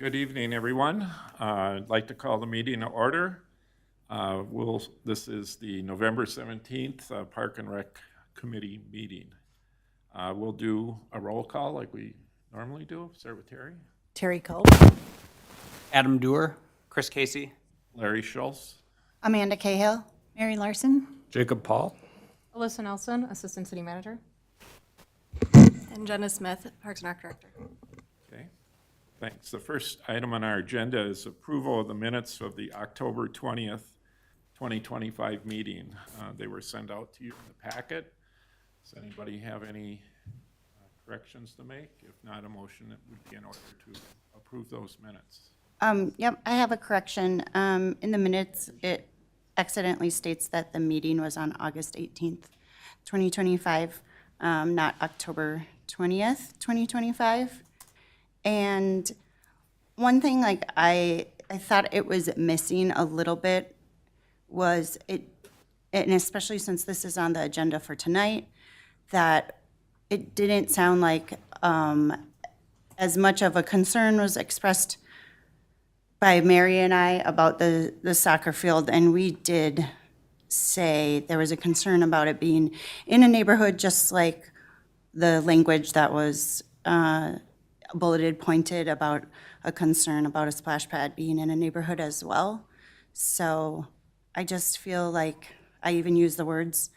Good evening, everyone. I'd like to call the meeting to order. This is the November 17th Park and Rec Committee meeting. We'll do a roll call like we normally do. Start with Terry. Terry Culp. Adam Dewar, Chris Casey, Larry Schultz. Amanda Cahill. Mary Larson. Jacob Paul. Alyssa Nelson, Assistant City Manager. And Jenna Smith, Parks and Rec Director. Okay, thanks. The first item on our agenda is approval of the minutes of the October 20th, 2025 meeting. They were sent out to you in the packet. Does anybody have any corrections to make? If not, a motion that would be in order to approve those minutes. Yep, I have a correction. In the minutes, it accidentally states that the meeting was on August 18th, 2025, not October 20th, 2025. And one thing like I thought it was missing a little bit was it, and especially since this is on the agenda for tonight, that it didn't sound like as much of a concern was expressed by Mary and I about the soccer field, and we did say there was a concern about it being in a neighborhood, just like the language that was bulleted pointed about a concern about a splash pad being in a neighborhood as well. So I just feel like I even use the words,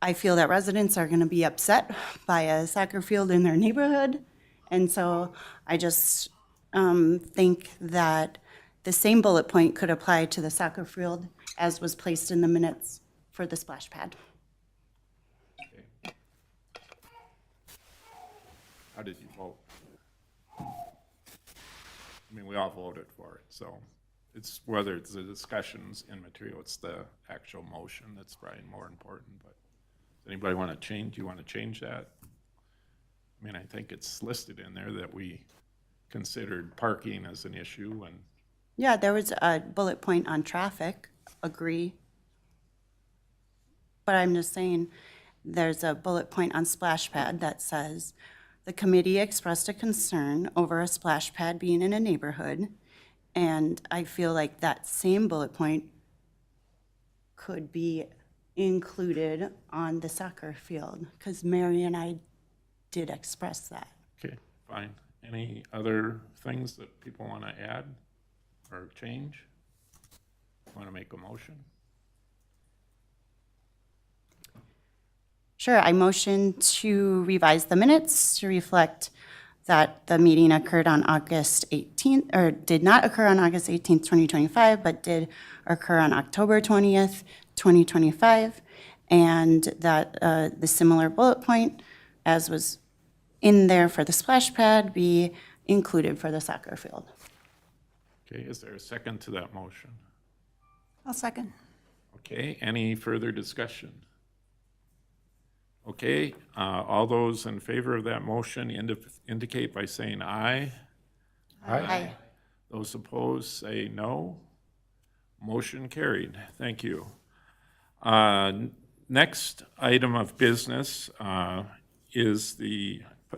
I feel that residents are going to be upset by a soccer field in their neighborhood. And so I just think that the same bullet point could apply to the soccer field as was placed in the minutes for the splash pad. Okay. How did you vote? I mean, we all voted for it, so it's whether it's the discussions in material, it's the actual motion that's probably more important. But does anybody want to change? You want to change that? I mean, I think it's listed in there that we considered parking as an issue, and Yeah, there was a bullet point on traffic, agree. But I'm just saying, there's a bullet point on splash pad that says, the committee expressed a concern over a splash pad being in a neighborhood. And I feel like that same bullet point could be included on the soccer field, because Mary and I did express that. okay, fine. Any other things that people want to add or change? Want to make a motion? Sure, I motion to revise the minutes to reflect that the meeting occurred on August 18th, or did not occur on August 18th, 2025, but did occur on October 20th, 2025, and that the similar bullet point as was in there for the splash pad be included for the soccer field. Okay, is there a second to that motion? I'll second. Okay, any further discussion? Okay, all those in favor of that motion indicate by saying aye. Aye. Those opposed say no. Motion carried. Thank you. Next item of business is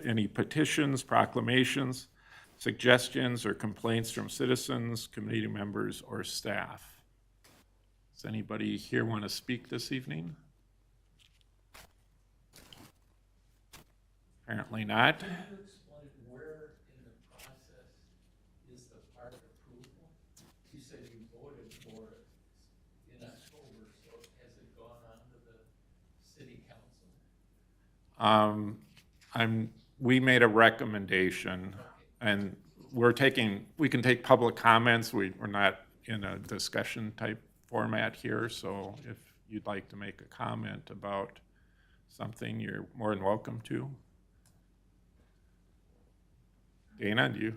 any petitions, proclamations, suggestions, or complaints from citizens, committee members, or staff. Does anybody here want to speak this evening? Apparently not. Can you explain where in the process is the park approval? You said you voted for it in October, so has it gone on to the city council? We made a recommendation, and we can take public comments. We're not in a discussion type format here, so if you'd like to make a comment about something, you're more than welcome to. Dana, do you?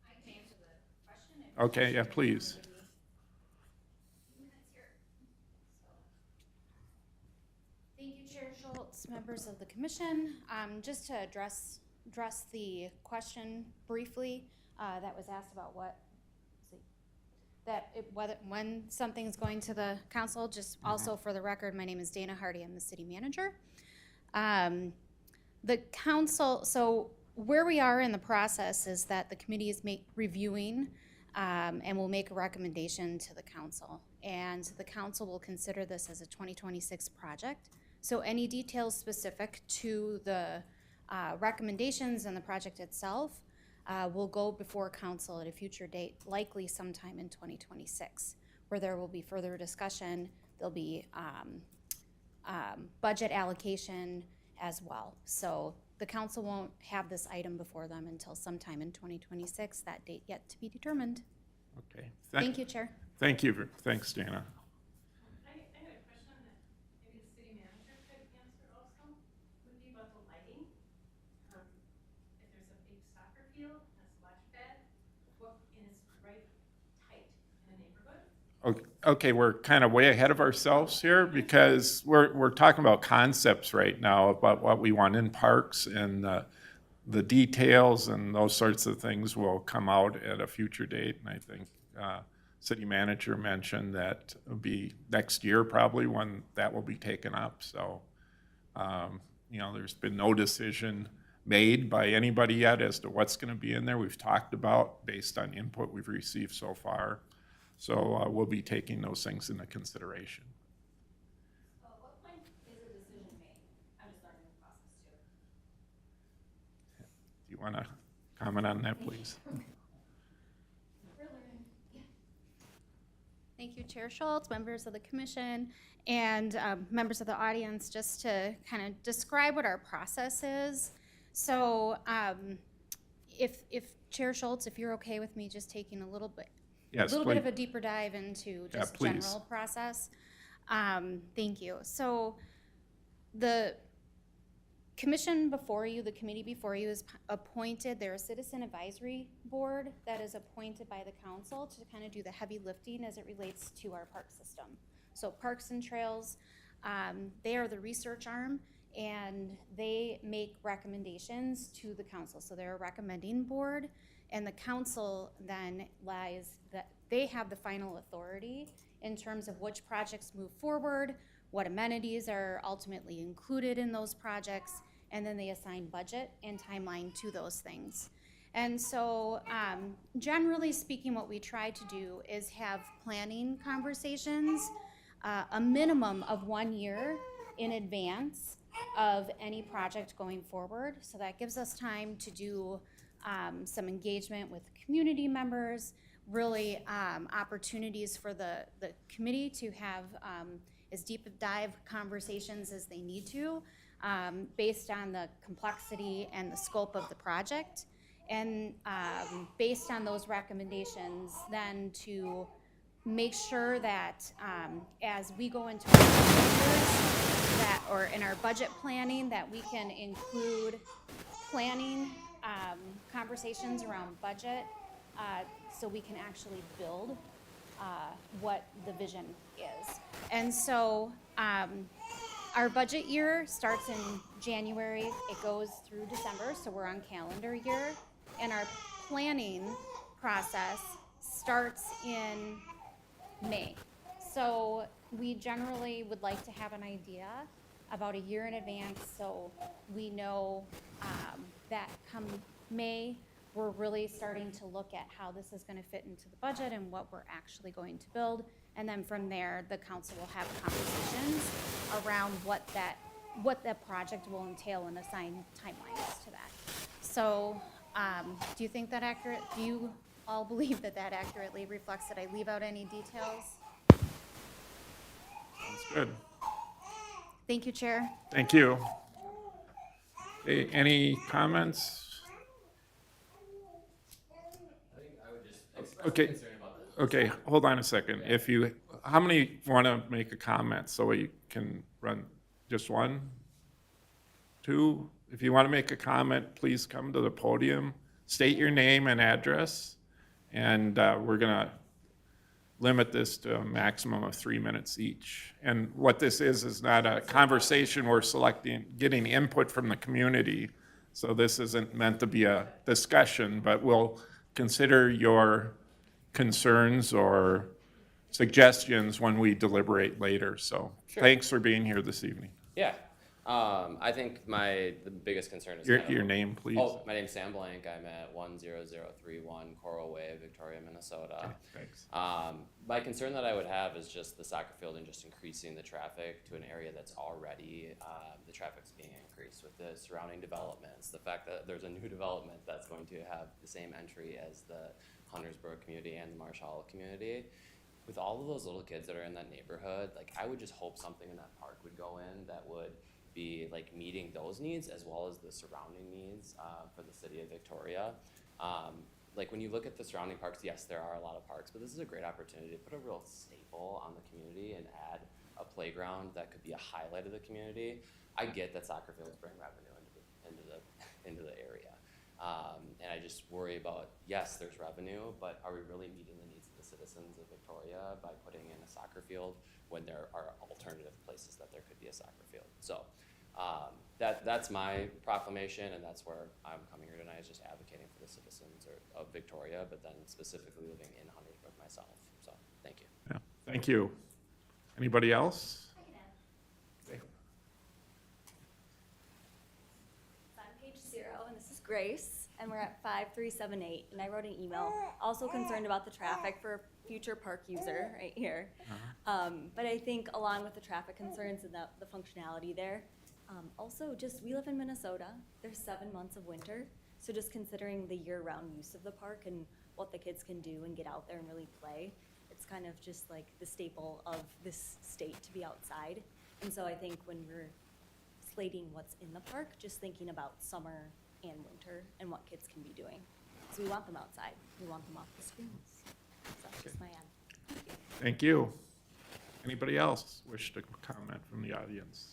I can answer the question. Okay, yeah, please. Thank you, Chair Schultz, members of the commission. Just to address the question briefly that was asked about when something's going to the council. Just also for the record, my name is Dana Hardy. I'm the city manager. The council. So where we are in the process is that the committee is reviewing and will make a recommendation to the council. And the council will consider this as a 2026 project. So any details specific to the recommendations and the project itself will go before council at a future date, likely sometime in 2026, where there will be further discussion. There'll be budget allocation as well. So the council won't have this item before them until sometime in 2026, that date yet to be determined. Okay. Thank you, Chair. Thank you. Thanks, Dana. I had a question that maybe the city manager could answer also, would be about the lighting. If there's a big soccer field, and a splash pad, and it's right tight in the neighborhood. Okay, we're kind of way ahead of ourselves here because we're talking about concepts right now about what we want in parks, and the details and those sorts of things will come out at a future date. And I think city manager mentioned that it'll be next year probably when that will be taken up. So, there's been no decision made by anybody yet as to what's going to be in there. We've talked about based on input we've received so far. So we'll be taking those things into consideration. At what point is a decision made? I'm just learning the process too. Do you want to comment on that, please? Thank you, Chair Schultz, members of the commission, and members of the audience, just to kind of describe what our process is. So if Chair Schultz, if you're okay with me just taking a little bit Yes, bit please. of a deeper dive into just please. general process. Thank you. So the commission before you, the committee before you is appointed. They're a citizen advisory board that is appointed by the council to kind of do the heavy lifting as it relates to our park system. So Parks and Trails, they are the research arm, and they make recommendations to the council. So they're a recommending board, and the council then they have the final authority in terms of which projects move forward, what amenities are ultimately included in those projects, and then they assign budget and timeline to those things. And so generally speaking, what we try to do is have planning conversations a minimum of 1 year in advance of any project going forward. So that gives us time to do some engagement with community members, really opportunities for the committee to have as deep dive conversations as they need to based on the complexity and the scope of the project. And based on those recommendations, then to make sure that as we go into our that or in our budget planning, that we can include planning conversations around budget so we can actually build what the vision is. And so our budget year starts in January, it goes through December, so we're on calendar year, and our planning process starts in May. So we generally would like to have an idea about a year in advance, so we know that come May, we're really starting to look at how this is going to fit into the budget and what we're actually going to build. And then from there, the council will have conversations around what that project will entail and assign timelines to that. So do you think that accurate? Do you all believe that that accurately reflects? Did I leave out any details? Sounds good. Thank you, Chair. Thank you. Okay, any comments? Okay, okay, hold on a second. How many want to make a comment so we can run just one? Two? If you want to make a comment, please come to the podium, state your name and address, and we're going to limit this to a maximum of 3 minutes each. And what this is not a conversation. We're getting input from the community. So this isn't meant to be a discussion, but we'll consider your concerns or suggestions when we deliberate later. So thanks for being here this evening. Yeah. I think the biggest concern is Your name, please. Oh, my name's Sam Blank. I'm at 10031 Coral Way, Victoria, Minnesota. Okay, thanks. My concern that I would have is just the soccer field and just increasing the traffic to an area that's already, the traffic's being increased with the surrounding developments. The fact that there's a new development that's going to have the same entry as the Huntersburg community and the Marsh Hollow community. With all of those little kids that are in that neighborhood, like I would just hope something in that park would go in that would be like meeting those needs as well as the surrounding needs for the city of Victoria. Like when you look at the surrounding parks, yes, there are a lot of parks, but this is a great opportunity to put a real staple on the community and add a playground that could be a highlight of the community. I get that soccer fields bring revenue into the area. And I just worry about, yes, there's revenue, but are we really meeting the needs of the citizens of Victoria by putting in a soccer field when there are alternative places that there could be a soccer field? So that's my proclamation, and that's where I'm coming here tonight, is just advocating for the citizens of Victoria, but then specifically living in Huntersburg myself. So thank you. Yeah, thank you. Anybody else? Okay. I'm page 0, and this is Grace, and we're at 5378, and I wrote an email, also concerned about the traffic for a future park user right here. But I think along with the traffic concerns and the functionality there, also just, we live in Minnesota, there's 7 months of winter, so just considering the year-round use of the park and what the kids can do and get out there and really play, it's kind of just like the staple of this state to be outside. And so I think when we're slating what's in the park, just thinking about summer and winter and what kids can be doing. So we want them outside. We want them off the screens. So that's just my ad. Thank you. Anybody else wish to comment from the audience?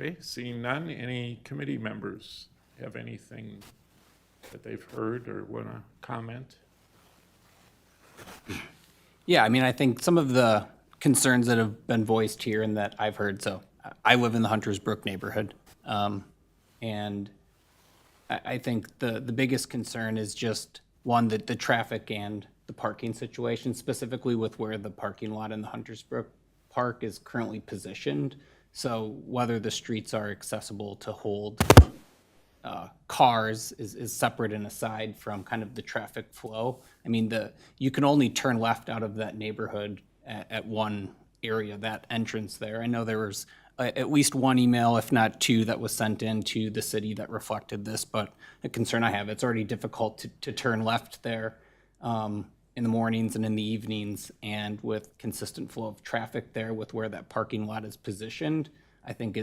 Okay, seeing none, any committee members have anything that they've heard or want to comment? Yeah, I mean, I think some of the concerns that have been voiced here and that I've heard, so I live in the Huntersbrook neighborhood. And I think the biggest concern is just, one, that the traffic and the parking situation, specifically with where the parking lot in the Huntersbrook Park is currently positioned. So whether the streets are accessible to hold cars is separate and aside from kind of the traffic flow. I mean, you can only turn left out of that neighborhood at one area, that entrance there. I know there was at least one email, if not 2, that was sent in to the city that reflected this, but a concern I have, it's already difficult to turn left there in the mornings and in the evenings, and with consistent flow of traffic there with where that parking lot is positioned, I think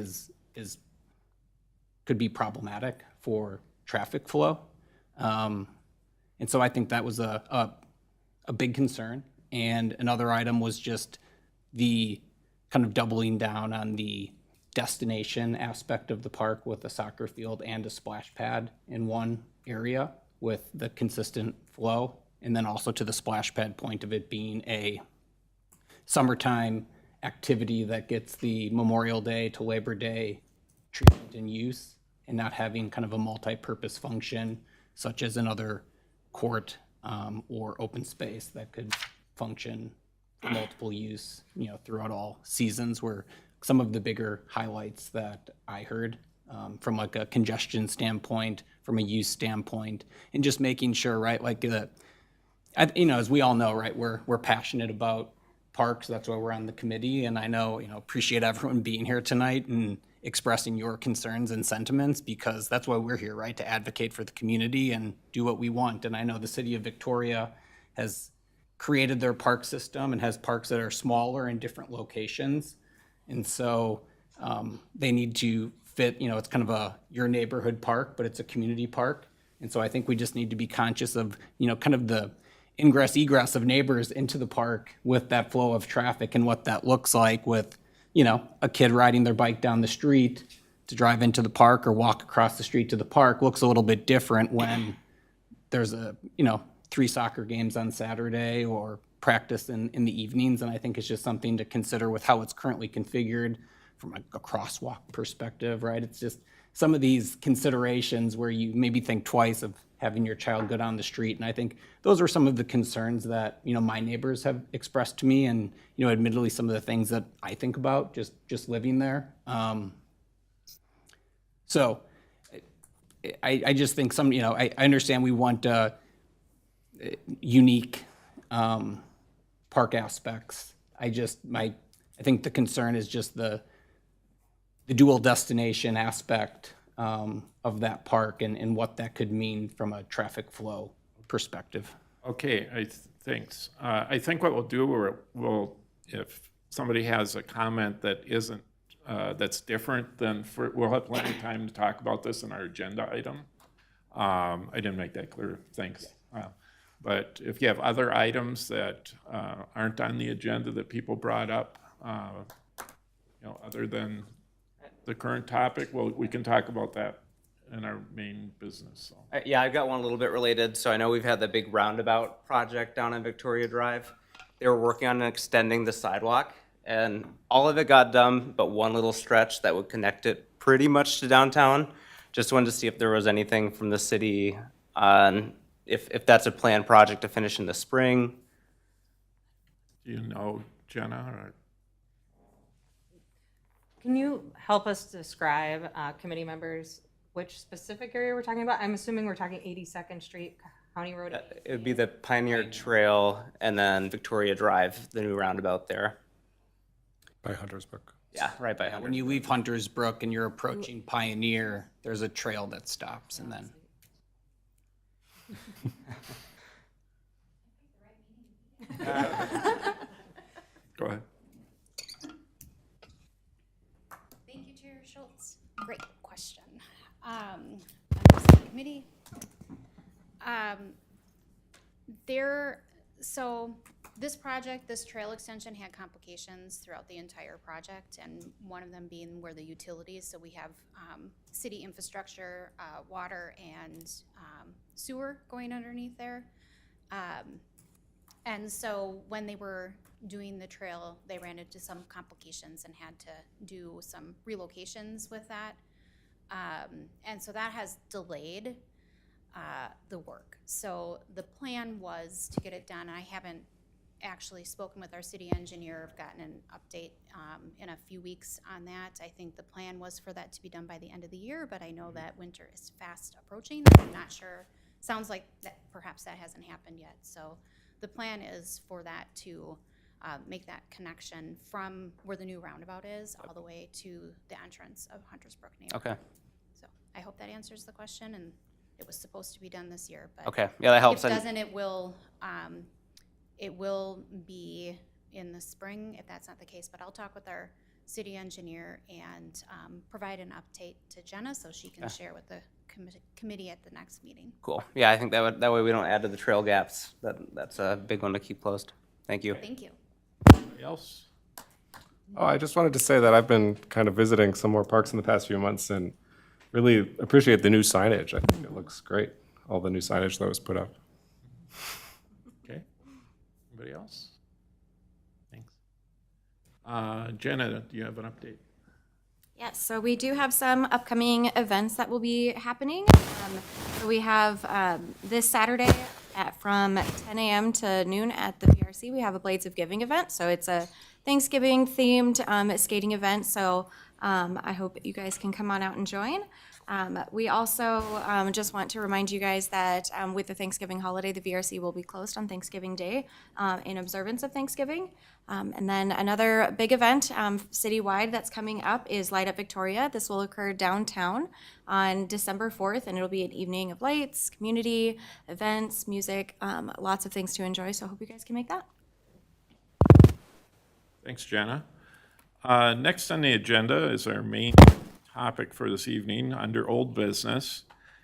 could be problematic for traffic flow. And so I think that was a big concern. And another item was just the kind of doubling down on the destination aspect of the park with a soccer field and a splash pad in one area with the consistent flow. And then also to the splash pad point of it being a summertime activity that gets the Memorial Day to Labor Day treatment and use, and not having kind of a multi-purpose function such as another court or open space that could function for multiple use, throughout all seasons, were some of the bigger highlights that I heard from like a congestion standpoint, from a use standpoint, and just making sure, right, like as we all know, right, we're passionate about parks. That's why we're on the committee, and I know, appreciate everyone being here tonight and expressing your concerns and sentiments, because that's why we're here, right, to advocate for the community and do what we want. And I know the city of Victoria has created their park system and has parks that are smaller in different locations, and so they need to fit, it's kind of your neighborhood park, but it's a community park. And so I think we just need to be conscious of, kind of the ingress egress of neighbors into the park with that flow of traffic, and what that looks like with, a kid riding their bike down the street to drive into the park or walk across the street to the park looks a little bit different when there's 3 soccer games on Saturday or practice in the evenings. And I think it's just something to consider with how it's currently configured from a crosswalk perspective, right? It's just some of these considerations where you maybe think twice of having your child go down the street. And I think those are some of the concerns that, my neighbors have expressed to me, and, admittedly, some of the things that I think about just living there. So I just think I understand we want unique park aspects. I think the concern is just the dual destination aspect of that park and what that could mean from a traffic flow perspective. Okay, thanks. I think what we'll do, if somebody has a comment that isn't, that's different, then we'll have plenty of time to talk about this in our agenda item. I didn't make that clear, thanks. But if you have other items that aren't on the agenda that people brought up, other than the current topic, well, we can talk about that in our main business. So. Yeah, I've got one a little bit related. So I know we've had the big roundabout project down on Victoria Drive. They were working on extending the sidewalk, and all of it got done, but one little stretch that would connect it pretty much to downtown. Just wanted to see if there was anything from the city on if that's a planned project to finish in the spring. Do you know, Jenna? Or? Can you help us describe, committee members, which specific area we're talking about? I'm assuming we're talking 82nd Street, County Road 8. It would be the Pioneer Trail and then Victoria Drive, the new roundabout there. By Hunter's Brook. Yeah, right by When Hunter. you leave Hunter's Brook and you're approaching Pioneer, there's a trail that stops, and then. Go ahead. Thank you, Chair Schultz. Great question. Members of the committee. So this project, this trail extension had complications throughout the entire project, and one of them being where the utilities, so we have city infrastructure, water and sewer going underneath there. And so when they were doing the trail, they ran into some complications and had to do some relocations with that. And so that has delayed the work. So the plan was to get it done. I haven't actually spoken with our city engineer. I've gotten an update in a few weeks on that. I think the plan was for that to be done by the end of the year, but I know that winter is fast approaching. I'm not sure. Sounds like that perhaps that hasn't happened yet. So the plan is for that to make that connection from where the new roundabout is all the way to the entrance of Hunters Brook neighborhood. Okay. So I hope that answers the question, and it was supposed to be done this year, but Okay, yeah, that helps. if it doesn't, it will be in the spring if that's not the case. But I'll talk with our city engineer and provide an update to Jenna so she can share with the committee at the next meeting. Cool. Yeah, I think that way we don't add to the trail gaps. That's a big one to keep closed. Thank you. Thank you. Anybody else? Oh, I just wanted to say that I've been kind of visiting some more parks in the past few months and really appreciate the new signage. I think it looks great, all the new signage that was put up. Okay. Anybody else? Thanks. Jenna, do you have an update? Yes, so we do have some upcoming events that will be happening. So we have this Saturday from 10 a.m. to noon at the PRC. We have a Blades of Giving event. So it's a Thanksgiving themed skating event. So I hope that you guys can come on out and join. We also just want to remind you guys that with the Thanksgiving holiday, the VRC will be closed on Thanksgiving Day in observance of Thanksgiving. And then another big event citywide that's coming up is Light Up Victoria. This will occur downtown on December 4th, and it'll be an evening of lights, community, events, music, lots of things to enjoy. So I hope you guys can make that. Thanks, Jenna. Next on the agenda is our main topic for this evening under old business.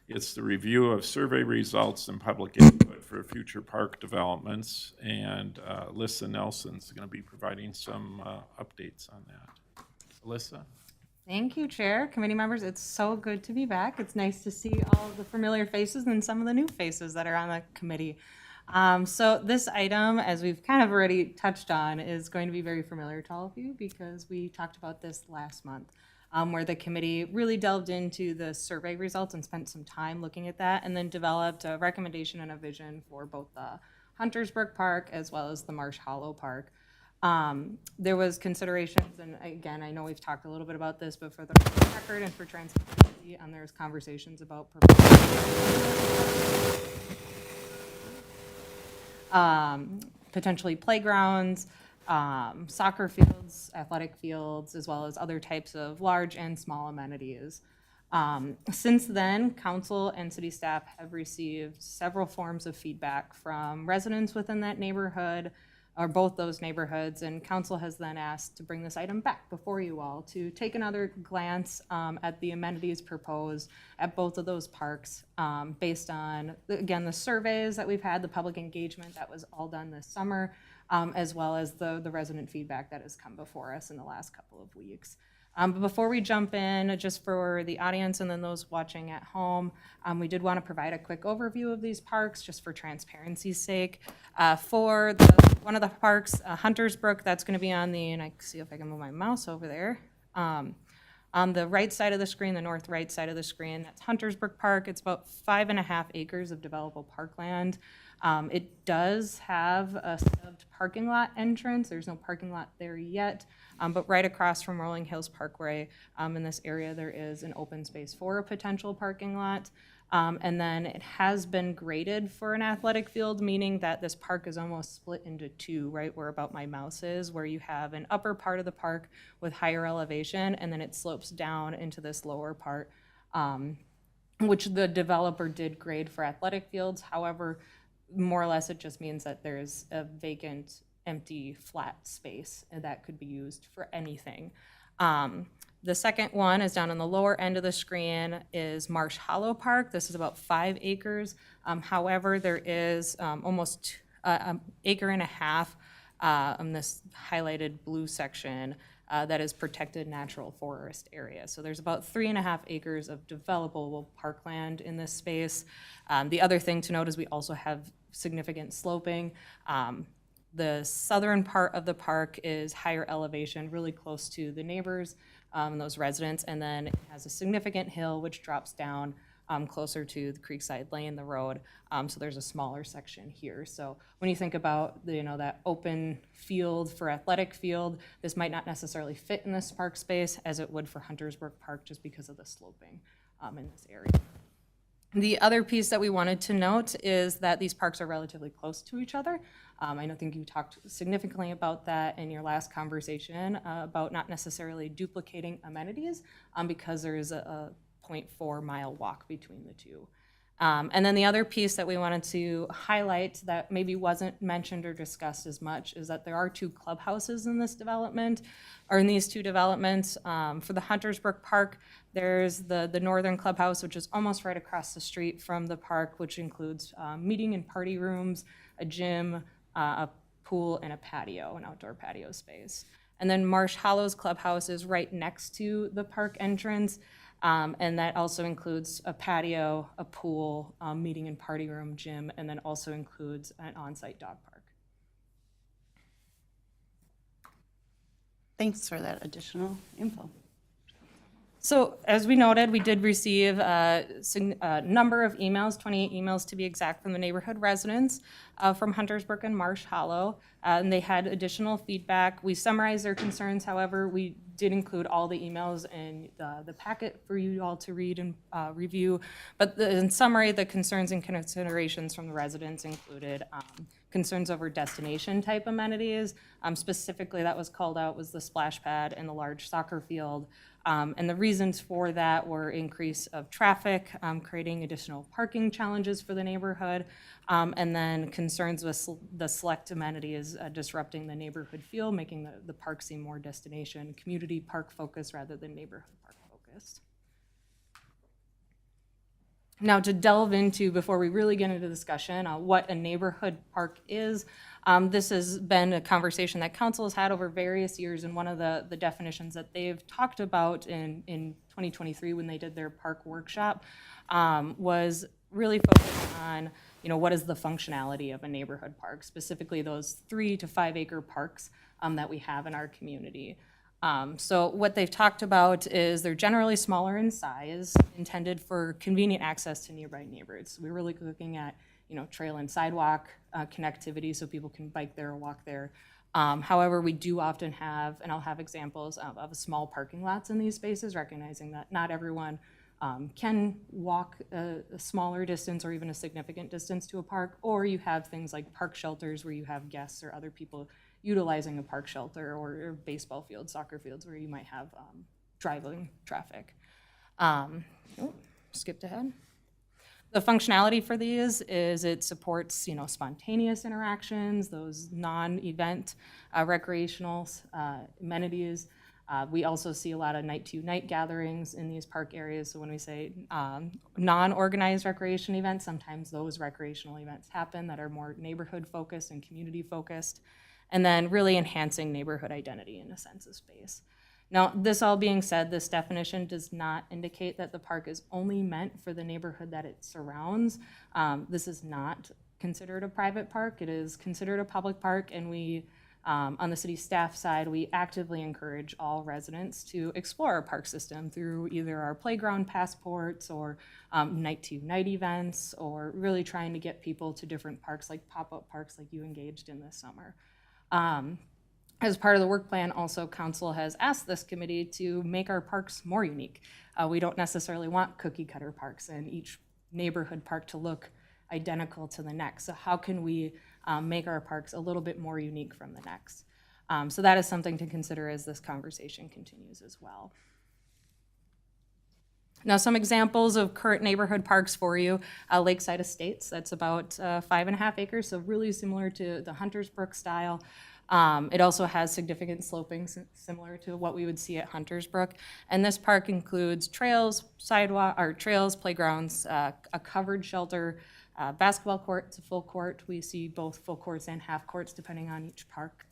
It's the review of survey results and public input for future park developments. And Alyssa Nelson's going to be providing some updates on that. Alyssa? Thank you, Chair, committee members. It's so good to be back. It's nice to see all of the familiar faces and some of the new faces that are on the committee. So this item, as we've kind of already touched on, is going to be very familiar to all of you because we talked about this last month. where the committee really delved into the survey results and spent some time looking at that, and then developed a recommendation and a vision for both the Huntersbrook Park as well as the Marsh Hollow Park. There was considerations, and again, I know we've talked a little bit about this, but for the record and for transparency, there's conversations about potentially playgrounds, soccer fields, athletic fields, as well as other types of large and small amenities. Since then, council and city staff have received several forms of feedback from residents within that neighborhood, or both those neighborhoods, and council has then asked to bring this item back before you all to take another glance at the amenities proposed at both of those parks based on, again, the surveys that we've had, the public engagement that was all done this summer, as well as the resident feedback that has come before us in the last couple of weeks. But before we jump in, just for the audience and then those watching at home, we did want to provide a quick overview of these parks, just for transparency's sake. For one of the parks, Huntersbrook, that's going to be on the, and I can see if I can move my mouse over there. On the right side of the screen, the north right side of the screen, that's Huntersbrook Park. It's about 5.5 acres of developable parkland. It does have a stubbed parking lot entrance. There's no parking lot there yet, but right across from Rolling Hills Parkway in this area, there is an open space for a potential parking lot. And then it has been graded for an athletic field, meaning that this park is almost split into two, right where about my mouse is, where you have an upper part of the park with higher elevation, and then it slopes down into this lower part, which the developer did grade for athletic fields. However, more or less it just means that there's a vacant, empty, flat space that could be used for anything. The second one is down on the lower end of the screen is Marsh Hollow Park. This is about 5 acres. However, there is almost an acre and a half in this highlighted blue section that is protected natural forest area. So there's about 3.5 acres of developable parkland in this space. The other thing to note is we also have significant sloping. The southern part of the park is higher elevation, really close to the neighbors, those residents, and then it has a significant hill which drops down closer to the Creekside Lane, the road. So there's a smaller section here. So when you think about that open field for athletic field, this might not necessarily fit in this park space as it would for Huntersbrook Park just because of the sloping in this area. The other piece that we wanted to note is that these parks are relatively close to each other. I think you talked significantly about that in your last conversation about not necessarily duplicating amenities because there is a 0.4 mile walk between the two. And then the other piece that we wanted to highlight that maybe wasn't mentioned or discussed as much is that there are 2 clubhouses in this development, or in these 2 developments. For the Huntersbrook Park, there's the northern clubhouse, which is almost right across the street from the park, which includes meeting and party rooms, a gym, a pool, and a patio, an outdoor patio space. And then Marsh Hollow's clubhouse is right next to the park entrance. And that also includes a patio, a pool, meeting and party room, gym, and then also includes an on-site dog park. Thanks for that additional info. So as we noted, we did receive a number of emails, 28 emails to be exact, from the neighborhood residents from Huntersbrook and Marsh Hollow. And they had additional feedback. We summarized their concerns. However, we did include all the emails in the packet for you all to read and review. But in summary, the concerns and considerations from the residents included concerns over destination type amenities. Specifically, that was called out was the splash pad and the large soccer field. And the reasons for that were increase of traffic, creating additional parking challenges for the neighborhood, and then concerns with the select amenities disrupting the neighborhood feel, making the park seem more destination, community park focused rather than neighborhood park focused. Now, to delve into, before we really get into discussion, what a neighborhood park is, this has been a conversation that council has had over various years, and one of the definitions that they've talked about in 2023 when they did their park workshop was really focused on, what is the functionality of a neighborhood park, specifically those 3 to 5 acre parks that we have in our community. So what they've talked about is they're generally smaller in size, intended for convenient access to nearby neighborhoods. We're really looking at, trail and sidewalk connectivity so people can bike there or walk there. However, we do often have, and I'll have examples of small parking lots in these spaces, recognizing that not everyone can walk a smaller distance or even a significant distance to a park, or you have things like park shelters where you have guests or other people utilizing a park shelter, or baseball fields, soccer fields, where you might have driving traffic. Skipped ahead. The functionality for these is it supports, spontaneous interactions, those non-event recreational amenities. We also see a lot of night-to-night gatherings in these park areas. So when we say non-organized recreation events, sometimes those recreational events happen that are more neighborhood-focused and community-focused, and then really enhancing neighborhood identity in a sense of space. Now, this all being said, this definition does not indicate that the park is only meant for the neighborhood that it surrounds. This is not considered a private park. It is considered a public park, and we, on the city staff side, we actively encourage all residents to explore our park system through either our playground passports or night-to-night events, or really trying to get people to different parks, like pop-up parks like you engaged in this summer. As part of the work plan, also, council has asked this committee to make our parks more unique. We don't necessarily want cookie-cutter parks and each neighborhood park to look identical to the next. So how can we make our parks a little bit more unique from the next? So that is something to consider as this conversation continues as well. Now, some examples of current neighborhood parks for you. Lakeside Estates, that's about 5.5 acres, so really similar to the Hunters Brook style. It also has significant sloping similar to what we would see at Hunters Brook. And this park includes trails, trails, playgrounds, a covered shelter, basketball court, it's a full court. We see both full courts and half courts depending on each park.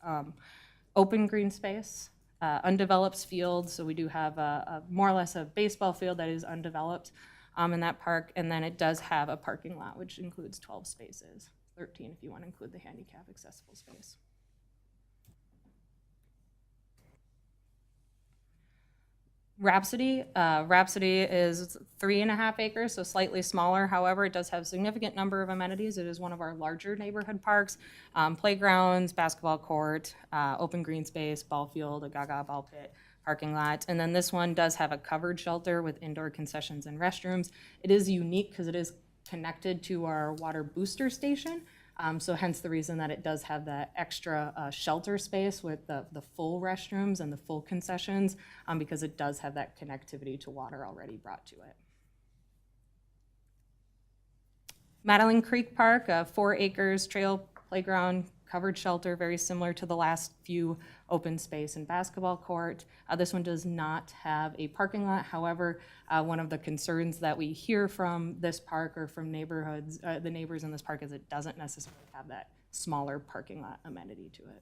Open green space, undeveloped field. So we do have a more or less a baseball field that is undeveloped in that park. And then it does have a parking lot, which includes 12 spaces, 13 if you want to include the handicap accessible space. Rhapsody is 3.5 acres, so slightly smaller. However, it does have a significant number of amenities. It is one of our larger neighborhood parks. Playgrounds, basketball court, open green space, ball field, a gaga ball pit, parking lot. And then this one does have a covered shelter with indoor concessions and restrooms. It is unique because it is connected to our water booster station. So hence the reason that it does have that extra shelter space with the full restrooms and the full concessions, because it does have that connectivity to water already brought to it. Madeline Creek Park, 4 acres, trail, playground, covered shelter, very similar to the last few, open space and basketball court. This one does not have a parking lot. However, one of the concerns that we hear from this park or from neighborhoods, the neighbors in this park, is it doesn't necessarily have that smaller parking lot amenity to it.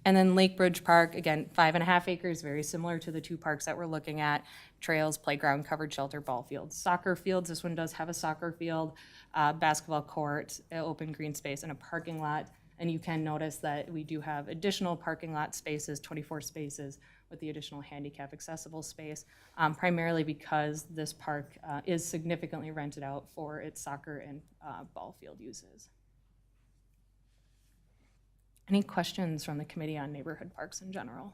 And then Lake Bridge Park, again, 5.5 acres, very similar to the 2 parks that we're looking at. Trails, playground, covered shelter, ball fields, soccer fields. This one does have a soccer field, basketball court, open green space, and a parking lot. And you can notice that we do have additional parking lot spaces, 24 spaces, with the additional handicap accessible space, primarily because this park is significantly rented out for its soccer and ball field uses. Any questions from the committee on neighborhood parks in general?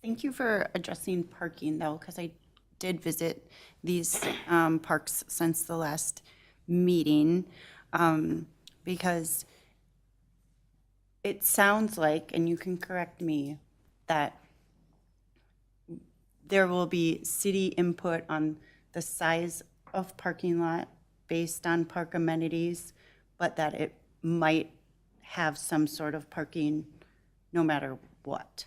Thank you for addressing parking, though, because I did visit these parks since the last meeting, because it sounds like, and you can correct me, that there will be city input on the size of parking lot based on park amenities, but that it might have some sort of parking no matter what.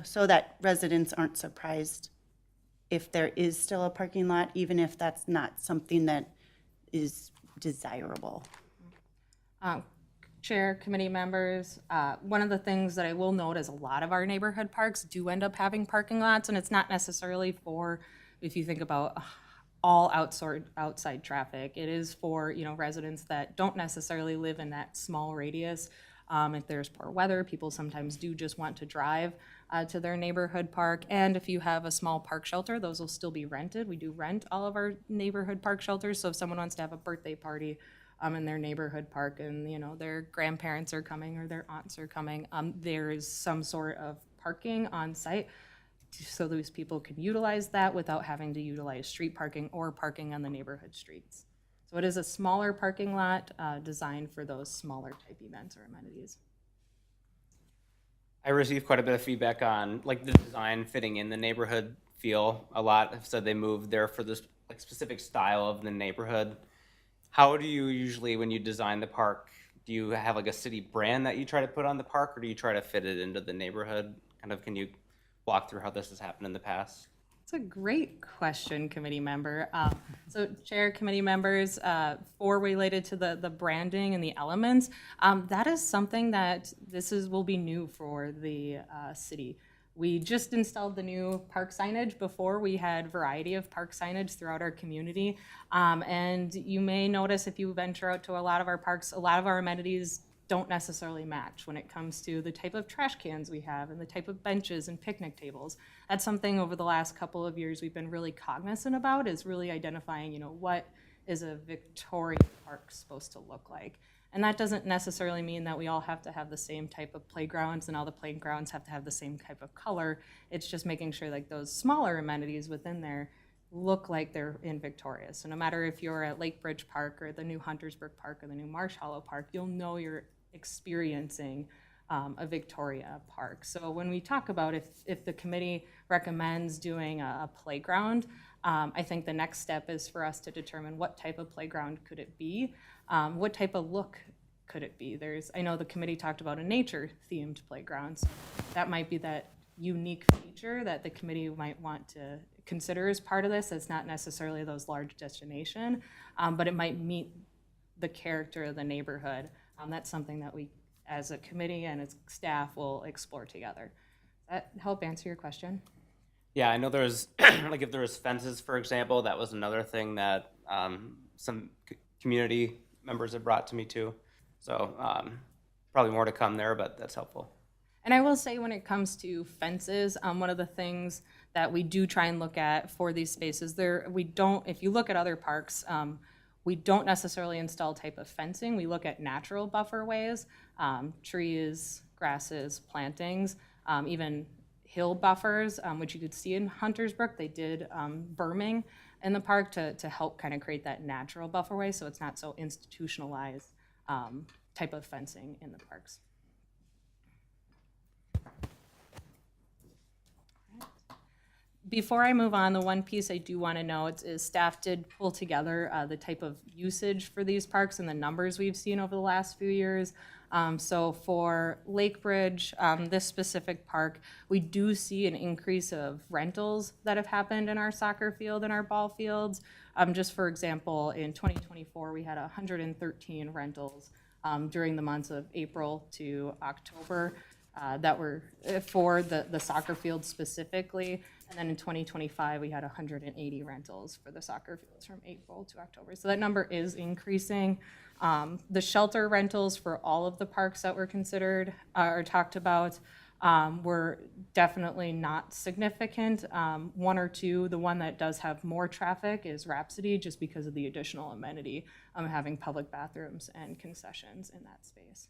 So that residents aren't surprised if there is still a parking lot, even if that's not something that is desirable. Chair, committee members, one of the things that I will note is a lot of our neighborhood parks do end up having parking lots, and it's not necessarily for, if you think about all outside traffic. It is for, you know, residents that don't necessarily live in that small radius. If there's poor weather, people sometimes do just want to drive to their neighborhood park. And if you have a small park shelter, those will still be rented. We do rent all of our neighborhood park shelters. So if someone wants to have a birthday party in their neighborhood park and, you know, their grandparents are coming or their aunts are coming, there is some sort of parking on site so those people can utilize that without having to utilize street parking or parking on the neighborhood streets. So it is a smaller parking lot designed for those smaller type events or amenities. I received quite a bit of feedback on like the design fitting in the neighborhood feel. A lot have said they moved there for this like specific style of the neighborhood. How do you usually, when you design the park, do you have like a city brand that you try to put on the park, or do you try to fit it into the neighborhood? Kind of, can you walk through how this has happened in the past? It's a great question, committee member. So chair, committee members, for related to the branding and the elements, that is something that will be new for the city. We just installed the new park signage. Before, we had variety of park signage throughout our community. And you may notice if you venture out to a lot of our parks, a lot of our amenities don't necessarily match when it comes to the type of trash cans we have and the type of benches and picnic tables. That's something over the last couple of years we've been really cognizant about, is really identifying, you know, what is a Victorian park supposed to look like. And that doesn't necessarily mean that we all have to have the same type of playgrounds and all the playgrounds have to have the same type of color. It's just making sure like those smaller amenities within there look like they're in Victoria. So no matter if you're at Lake Bridge Park or the new Huntersburg Park or the new Marsh Hollow Park, you'll know you're experiencing a Victoria park. So when we talk about if the committee recommends doing a playground, I think the next step is for us to determine what type of playground could it be, what type of look could it be. I know the committee talked about a nature-themed playground, so that might be that unique feature that the committee might want to consider as part of this. It's not necessarily those large destination, but it might meet the character of the neighborhood. That's something that we, as a committee and as staff, will explore together. Does that help answer your question? Yeah, I know there's, like if there was fences, for example, that was another thing that some community members have brought to me too. So probably more to come there, but that's helpful. And I will say when it comes to fences, one of the things that we do try and look at for these spaces, if you look at other parks, we don't necessarily install type of fencing. We look at natural buffer ways, trees, grasses, plantings, even hill buffers, which you could see in Huntersburg. They did berming in the park to help kind of create that natural buffer way so it's not so institutionalized type of fencing in the parks. Before I move on, the one piece I do want to note is staff did pull together the type of usage for these parks and the numbers we've seen over the last few years. So for Lake Bridge, this specific park, we do see an increase of rentals that have happened in our soccer field and our ball fields. Just for example, in 2024, we had 113 rentals during the months of April to October. That were for the soccer field specifically. And then in 2025, we had 180 rentals for the soccer fields from April to October. So that number is increasing. The shelter rentals for all of the parks that were considered or talked about were definitely not significant. One or two, the one that does have more traffic is Rhapsody, just because of the additional amenity of having public bathrooms and concessions in that space.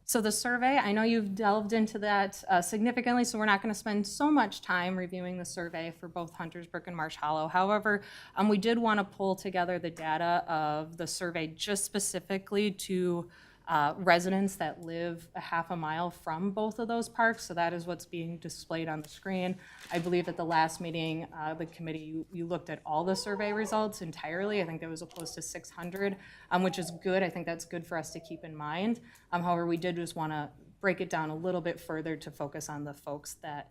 So the survey, I know you've delved into that significantly, so we're not going to spend so much time reviewing the survey for both Huntersburg and Marsh Hollow. However, we did want to pull together the data of the survey just specifically to residents that live a half a mile from both of those parks. So that is what's being displayed on the screen. I believe at the last meeting, the committee, you looked at all the survey results entirely. I think there was close to 600, which is good. I think that's good for us to keep in mind. However, we did just want to break it down a little bit further to focus on the folks that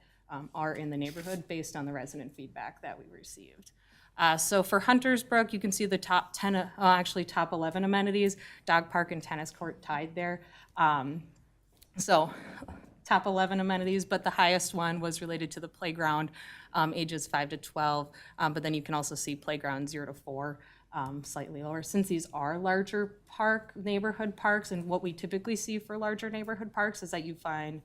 are in the neighborhood based on the resident feedback that we received. So for Huntersburg, you can see the top 10, actually top 11 amenities, dog park and tennis court tied there. So top 11 amenities, but the highest one was related to the playground, ages 5 to 12. But then you can also see playground 0 to 4, slightly lower. Since these are larger neighborhood parks, and what we typically see for larger neighborhood parks is that you find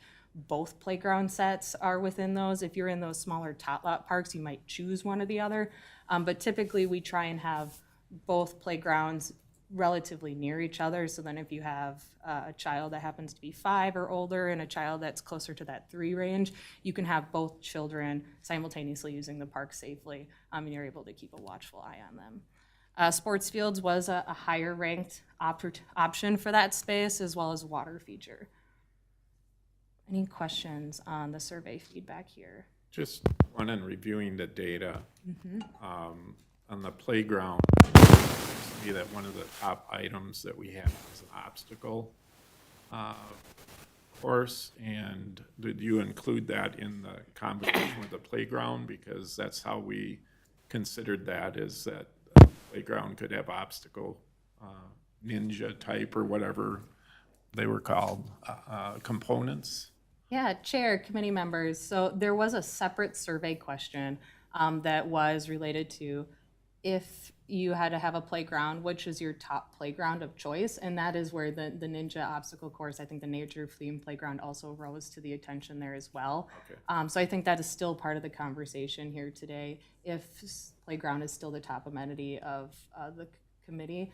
both playground sets are within those. If you're in those smaller tot lot parks, you might choose one or the other. But typically we try and have both playgrounds relatively near each other. So then if you have a child that happens to be 5 or older and a child that's closer to that 3 range, you can have both children simultaneously using the park safely, and you're able to keep a watchful eye on them. Sports fields was a higher ranked option for that space, as well as water feature. Any questions on the survey feedback here? Just one in reviewing the data. On the playground, see that one of the top items that we have is an obstacle course, and did you include that in the conversation with the playground? Because that's how we considered that, is that the playground could have obstacle, ninja type or whatever they were called, components. Yeah, Chair, committee members. So there was a separate survey question that was related to if you had to have a playground, which is your top playground of choice? And that is where the ninja obstacle course, I think the nature theme playground also rose to the attention there as well. Okay. So I think that is still part of the conversation here today. If playground is still the top amenity of the committee,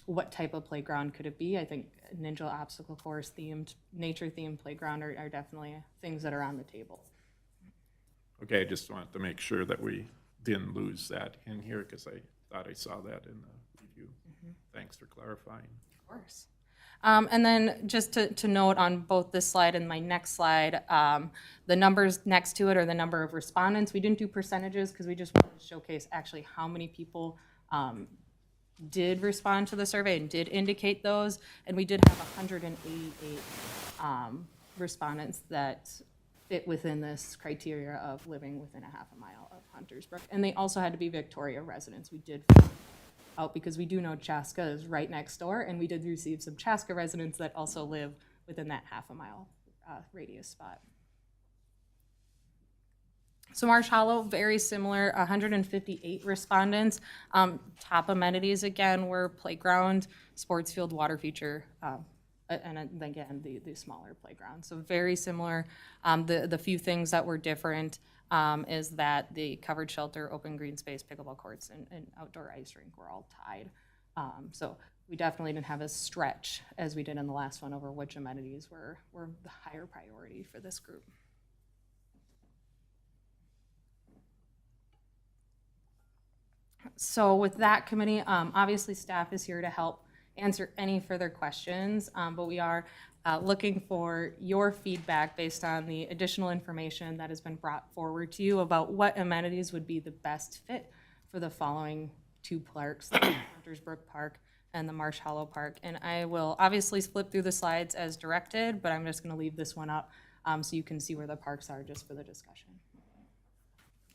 what type of playground could it be? I think ninja obstacle course themed, nature themed playground are definitely things that are on the table. Okay, I just wanted to make sure that we didn't lose that in here, because I thought I saw that in the review. Thanks for clarifying. Of course. And then just to note on both this slide and my next slide, the numbers next to it are the number of respondents. We didn't do percentages because we just wanted to showcase actually how many people did respond to the survey and did indicate those. And we did have 188 respondents that fit within this criteria of living within a half a mile of Huntersbrook. And they also had to be Victoria residents. We did find out because we do know Chaska is right next door, and we did receive some Chaska residents that also live within that half a mile radius spot. So Marsh Hollow, very similar, 158 respondents. Top amenities again were playground, sports field, water feature, and again, the smaller playground. So very similar. The few things that were different is that the covered shelter, open green space, pickleball courts, and outdoor ice rink were all tied. So we definitely didn't have a stretch as we did in the last one over which amenities were the higher priority for this group. So with that committee, obviously staff is here to help answer any further questions, but we are looking for your feedback based on the additional information that has been brought forward to you about what amenities would be the best fit for the following 2 parks, the Huntersbrook Park and the Marsh Hollow Park. And I will obviously flip through the slides as directed, but I'm just going to leave this one up so you can see where the parks are just for the discussion.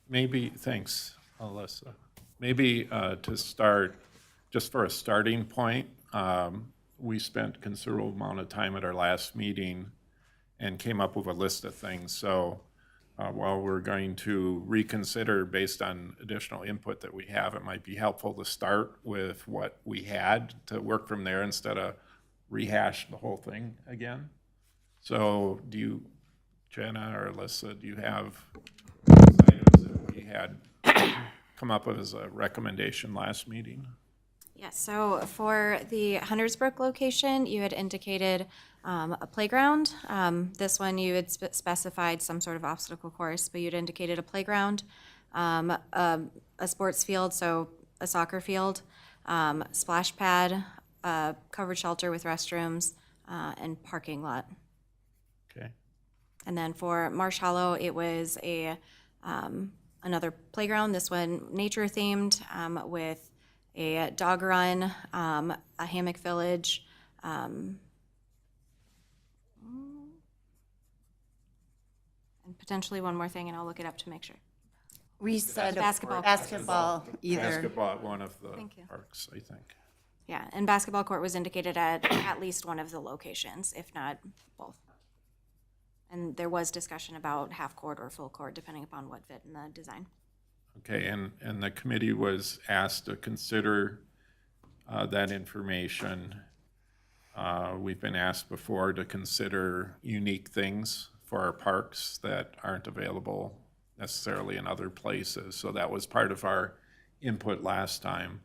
Maybe, thanks, Alyssa. Maybe to start, just for a starting point, we spent considerable amount of time at our last meeting and came up with a list of things. So while we're going to reconsider based on additional input that we have, it might be helpful to start with what we had to work from there instead of rehash the whole thing again. So do you, Jenna or Alyssa, do you have items that we had come up with as a recommendation last meeting? Yes, so for the Huntersbrook location, you had indicated a playground. This one you had specified some sort of obstacle course, but you'd indicated a playground, a sports field, so a soccer field, splash pad, covered shelter with restrooms, and parking lot. Okay. And then for Marsh Hollow, it was another playground, this one nature themed, with a dog run, a hammock village, and potentially one more thing, and I'll look it up to make sure. We said Basketball. basketball either. Basketball at one of the Thank you. parks, I think. Yeah, and basketball court was indicated at least one of the locations, if not both. And there was discussion about half court or full court, depending upon what fit in the design. Okay, and the committee was asked to consider that information. We've been asked before to consider unique things for our parks that aren't available necessarily in other places. So that was part of our input last time.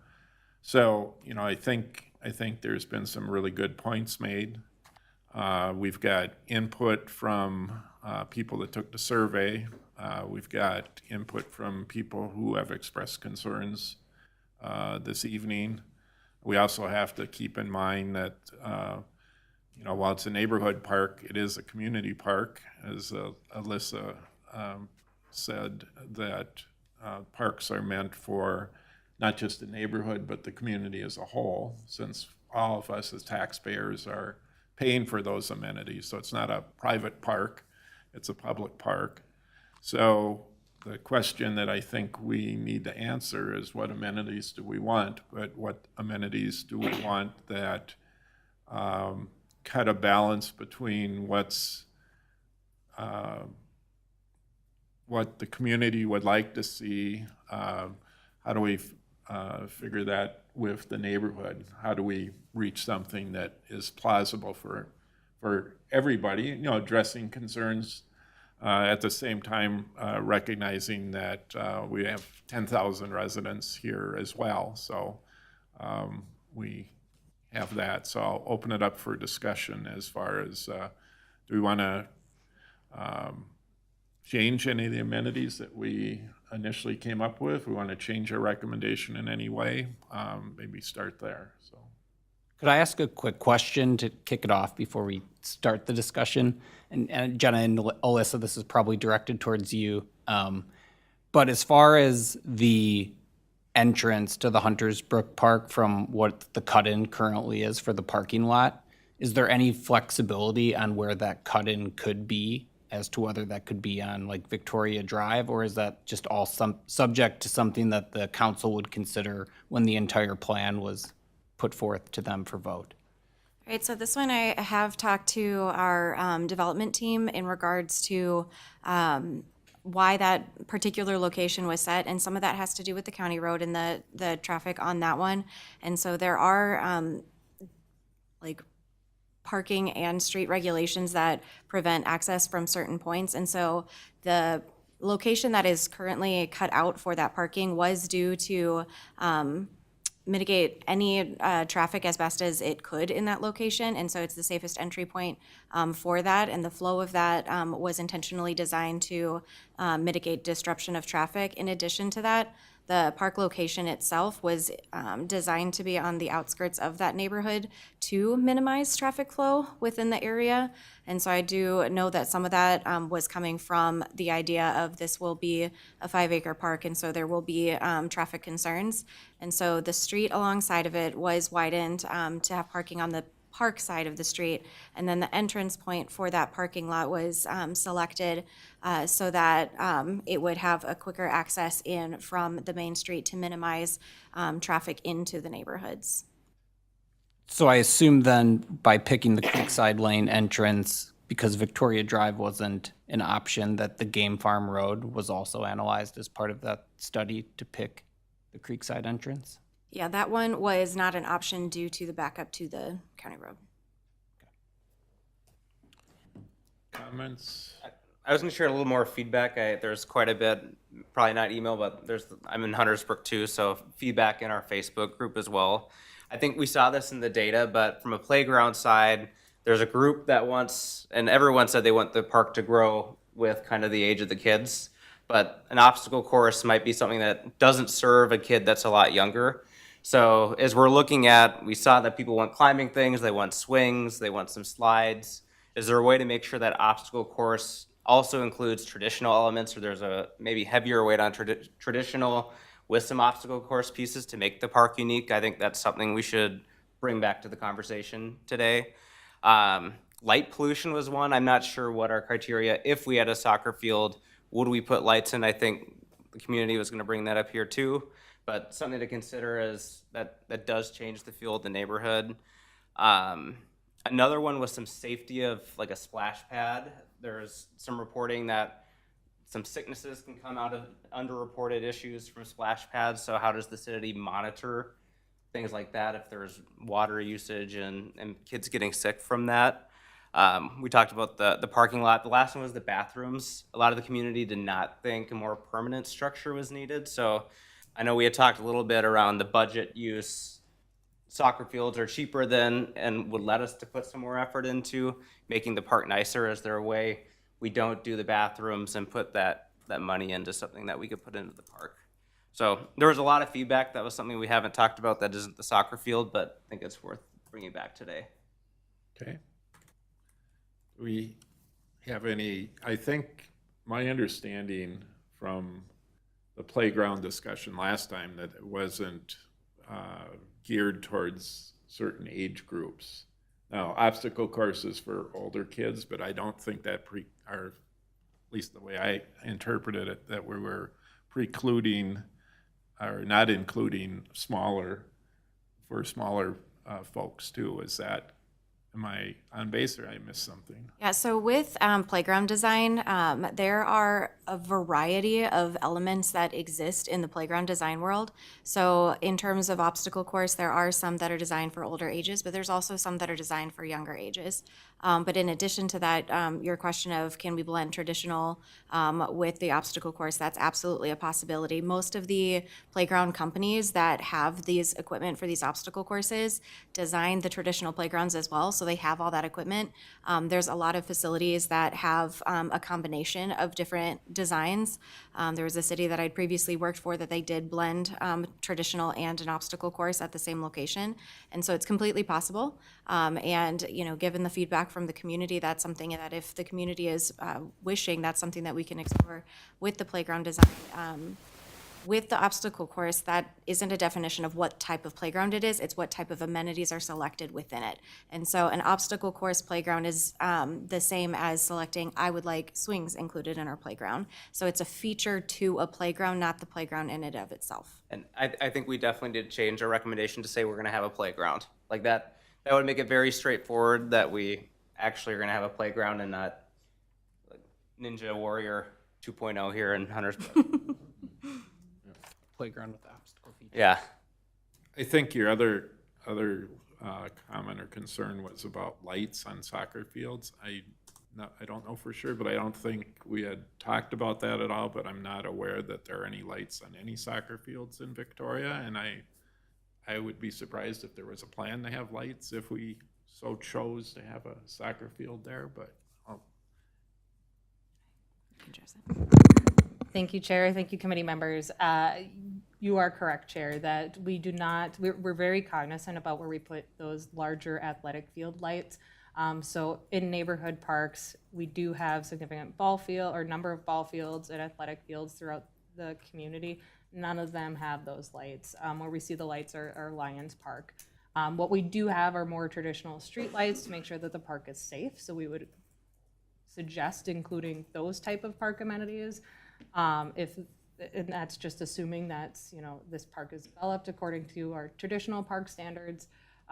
So, you know, I think there's been some really good points made. We've got input from people that took the survey. We've got input from people who have expressed concerns this evening. We also have to keep in mind that, you know, while it's a neighborhood park, it is a community park, as Alyssa said, that parks are meant for not just the neighborhood, but the community as a whole, since all of us as taxpayers are paying for those amenities. So it's not a private park, it's a public park. So the question that I think we need to answer is, what amenities do we want? But what amenities do we want that cut a balance between what the community would like to see? How do we figure that with the neighborhood? How do we reach something that is plausible for everybody, you know, addressing concerns at the same time recognizing that we have 10,000 residents here as well. So we have that. So I'll open it up for discussion as far as do we want to change any of the amenities that we initially came up with? We want to change our recommendation in any way? Maybe start there. So, Could I ask a quick question to kick it off before we start the discussion? And Jenna and Alyssa, this is probably directed towards you. But as far as the entrance to the Hunters Brook Park from what the cut-in currently is for the parking lot, is there any flexibility on where that cut-in could be as to whether that could be on like Victoria Drive, or is that just all subject to something that the council would consider when the entire plan was put forth to them for vote? All right, so this one I have talked to our development team in regards to why that particular location was set, and some of that has to do with the county road and the traffic on that one. And so there are like parking and street regulations that prevent access from certain points. And so the location that is currently cut out for that parking was due to mitigate any traffic as best as it could in that location. And so it's the safest entry point for that. And the flow of that was intentionally designed to mitigate disruption of traffic. In addition to that, the park location itself was designed to be on the outskirts of that neighborhood to minimize traffic flow within the area. And so I do know that some of that was coming from the idea of this will be a 5-acre park, and so there will be traffic concerns. And so the street alongside of it was widened to have parking on the park side of the street, and then the entrance point for that parking lot was selected so that it would have a quicker access in from the main street to minimize traffic into the neighborhoods. So I assume then by picking the Creekside Lane entrance, because Victoria Drive wasn't an option, that the Game Farm Road was also analyzed as part of that study to pick the Creekside entrance? Yeah, that one was not an option due to the backup to the county road. comments? I was going to share a little more feedback. There's quite a bit, probably not email, but I'm in Huntersbrook too, so feedback in our Facebook group as well. I think we saw this in the data, but from a playground side, there's a group that wants, and everyone said they want the park to grow with kind of the age of the kids, but an obstacle course might be something that doesn't serve a kid that's a lot younger. So as we're looking at, we saw that people want climbing things, they want swings, they want some slides. Is there a way to make sure that obstacle course also includes traditional elements, or there's a maybe heavier weight on traditional with some obstacle course pieces to make the park unique? I think that's something we should bring back to the conversation today. Light pollution was one. I'm not sure what our criteria, if we had a soccer field, would we put lights in? I think the community was going to bring that up here too, but something to consider is that does change the feel of the neighborhood. Another one was some safety of like a splash pad. There's some reporting that some sicknesses can come out of underreported issues from splash pads. So how does the city monitor things like that if there's water usage and kids getting sick from that? We talked about the parking lot. The last one was the bathrooms. A lot of the community did not think a more permanent structure was needed. So I know we had talked a little bit around the budget use. Soccer fields are cheaper than and would let us to put some more effort into making the park nicer. Is there a way we don't do the bathrooms and put that money into something that we could put into the park? So there was a lot of feedback. That was something we haven't talked about that isn't the soccer field, but I think it's worth bringing back today. Okay. Do we have any, I think my understanding from the playground discussion last time that it wasn't geared towards certain age groups. Now, obstacle courses for older kids, but I don't think that or at least the way I interpreted it, that we were precluding or not including smaller folks too. Is that, am I on base or I missed something? Yeah, so with playground design, there are a variety of elements that exist in the playground design world. So in terms of obstacle course, there are some that are designed for older ages, but there's also some that are designed for younger ages. But in addition to that, your question of can we blend traditional with the obstacle course, that's absolutely a possibility. Most of the playground companies that have these equipment for these obstacle courses design the traditional playgrounds as well, so they have all that equipment. There's a lot of facilities that have a combination of different designs. There was a city that I'd previously worked for that they did blend traditional and an obstacle course at the same location. And so it's completely possible. And, you know, given the feedback from the community, that's something that if the community is wishing, that's something that we can explore with the playground design. With the obstacle course, that isn't a definition of what type of playground it is, it's what type of amenities are selected within it. And so an obstacle course playground is the same as selecting, I would like swings included in our playground. So it's a feature to a playground, not the playground in and of itself. And I think we definitely did change our recommendation to say we're gonna have a playground. Like that would make it very straightforward that we actually are gonna have a playground and not like Ninja Warrior 2.0 here in Huntersburg. Playground with the obstacle feature. Yeah. I think your other comment or concern was about lights on soccer fields. I don't know for sure, but I don't think we had talked about that at all, but I'm not aware that there are any lights on any soccer fields in Victoria, and I would be surprised if there was a plan to have lights if we so chose to have a soccer field there, but Thank you, Chair. Thank you, committee members. You are correct, Chair, that we do not, we're very cognizant about where we put those larger athletic field lights. So in neighborhood parks, we do have significant ball field or number of ball fields and athletic fields throughout the community. None of them have those lights. Where we see the lights are Lions Park. What we do have are more traditional street lights to make sure that the park is safe. So we would suggest including those type of park amenities. And that's just assuming that, you know, this park is developed according to our traditional park standards.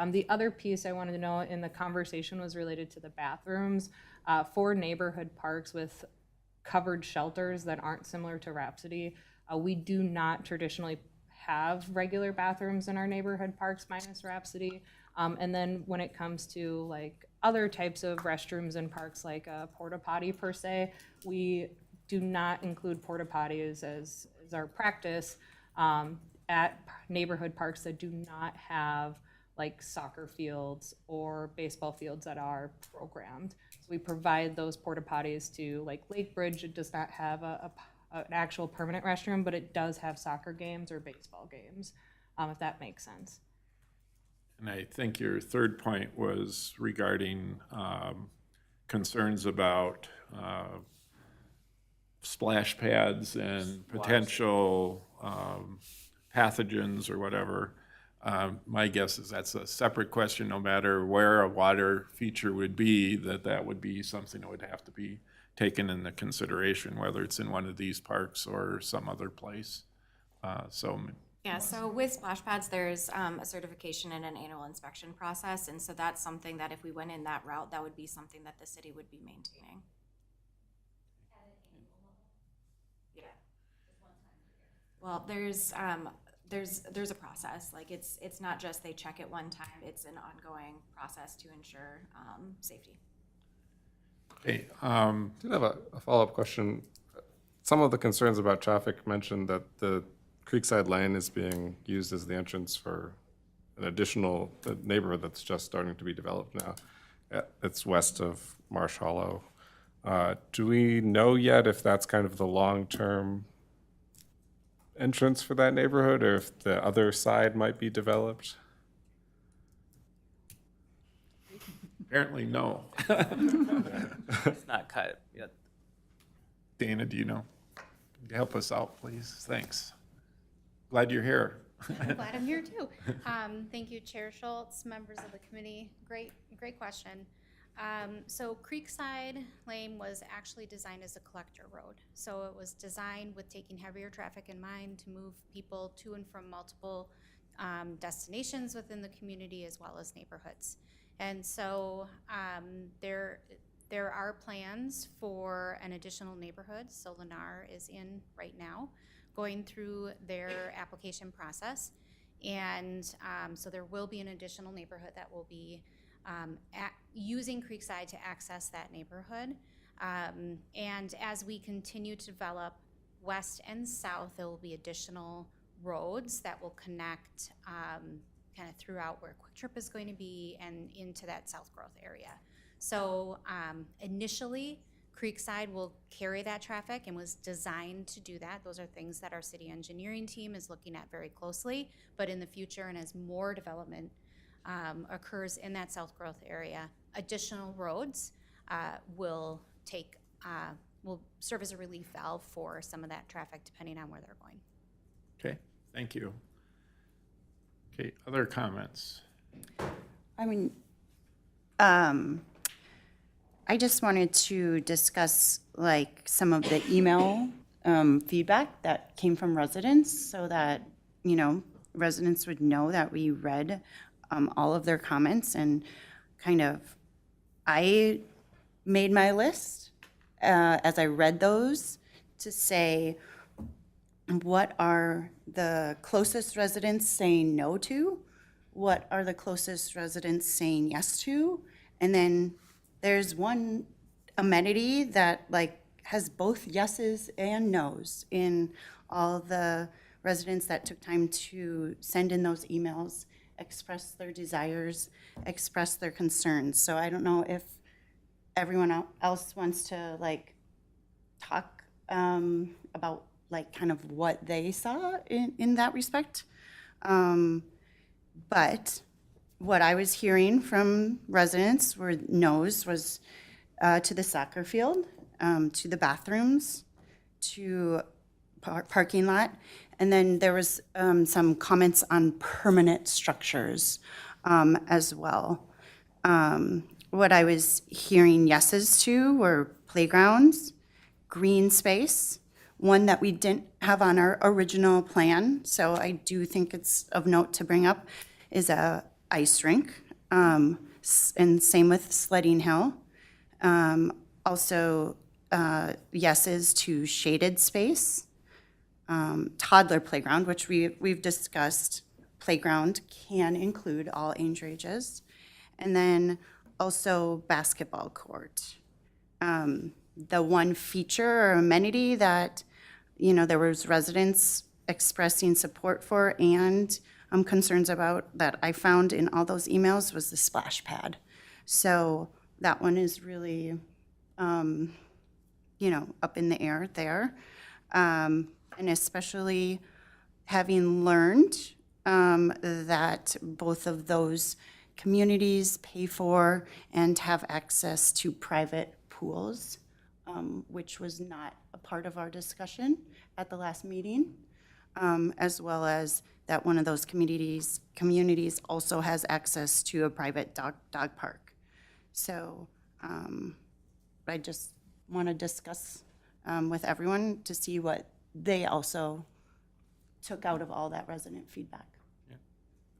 The other piece I wanted to know in the conversation was related to the bathrooms. For neighborhood parks with covered shelters that aren't similar to Rhapsody, we do not traditionally have regular bathrooms in our neighborhood parks minus Rhapsody. And then when it comes to like other types of restrooms in parks like a porta potty per se, we do not include porta potties as our practice at neighborhood parks that do not have like soccer fields or baseball fields that are programmed. So we provide those porta potties to like Lake Bridge. It does not have an actual permanent restroom, but it does have soccer games or baseball games, if that makes sense. and I think your third point was regarding concerns about splash pads and potential pathogens or whatever. My guess is that's a separate question, no matter where a water feature would be, that would be something that would have to be taken into consideration, whether it's in one of these parks or some other place. So Yeah, so with splash pads, there's a certification and an annual inspection process, and so that's something that if we went in that route, that would be something that the city would be maintaining. Yeah. Well, there's a process, like it's not just they check it one time, it's an ongoing process to ensure safety. Okay, I did have a follow-up question. Some of the concerns about traffic mentioned that the Creekside Lane is being used as the entrance for an additional neighborhood that's just starting to be developed now. It's west of Marsh Hollow. Do we know yet if that's kind of the long-term entrance for that neighborhood, or if the other side might be developed? apparently no. It's not cut yet. Dana, do you know? Help us out, please. Thanks. Glad you're here. I'm glad I'm here too. Thank you, Chair Schultz, members of the committee. Great question. So Creekside Lane was actually designed as a collector road. So it was designed with taking heavier traffic in mind to move people to and from multiple destinations within the community as well as neighborhoods. And so there are plans for an additional neighborhood. So Lennar is in right now, going through their application process. And so there will be an additional neighborhood that will be using Creekside to access that neighborhood. And as we continue to develop west and south, there will be additional roads that will connect kind of throughout where Quick Trip is going to be and into that South Growth area. So initially, Creekside will carry that traffic and was designed to do that. Those are things that our city engineering team is looking at very closely. But in the future, and as more development occurs in that South Growth area, additional roads will serve as a relief valve for some of that traffic depending on where they're going. Okay, thank you. Okay, other comments? I mean, I just wanted to discuss like some of the email feedback that came from residents so that, you know, residents would know that we read all of their comments and kind of, I made my list as I read those to say, what are the closest residents saying no to? What are the closest residents saying yes to? And then there's one amenity that like has both yeses and nos in all the residents that took time to send in those emails, express their desires, express their concerns. So I don't know if everyone else wants to like talk about like kind of what they saw in that respect. But what I was hearing from residents were no's was to the soccer field, to the bathrooms, to parking lot. And then there was some comments on permanent structures as well. What I was hearing yeses to were playgrounds, green space, one that we didn't have on our original plan, so I do think it's of note to bring up, is a ice rink, and same with sledding hill. Also, yeses to shaded space, toddler playground, which we've discussed. Playground can include all age ranges, and then also basketball court. The one feature or amenity that, you know, there was residents expressing support for and concerns about that I found in all those emails was the splash pad. So that one is really, you know, up in the air there. And especially having learned that both of those communities pay for and have access to private pools, which was not a part of our discussion at the last meeting, as well as that one of those communities also has access to a private dog park. So I just want to discuss with everyone to see what they also took out of all that resident feedback.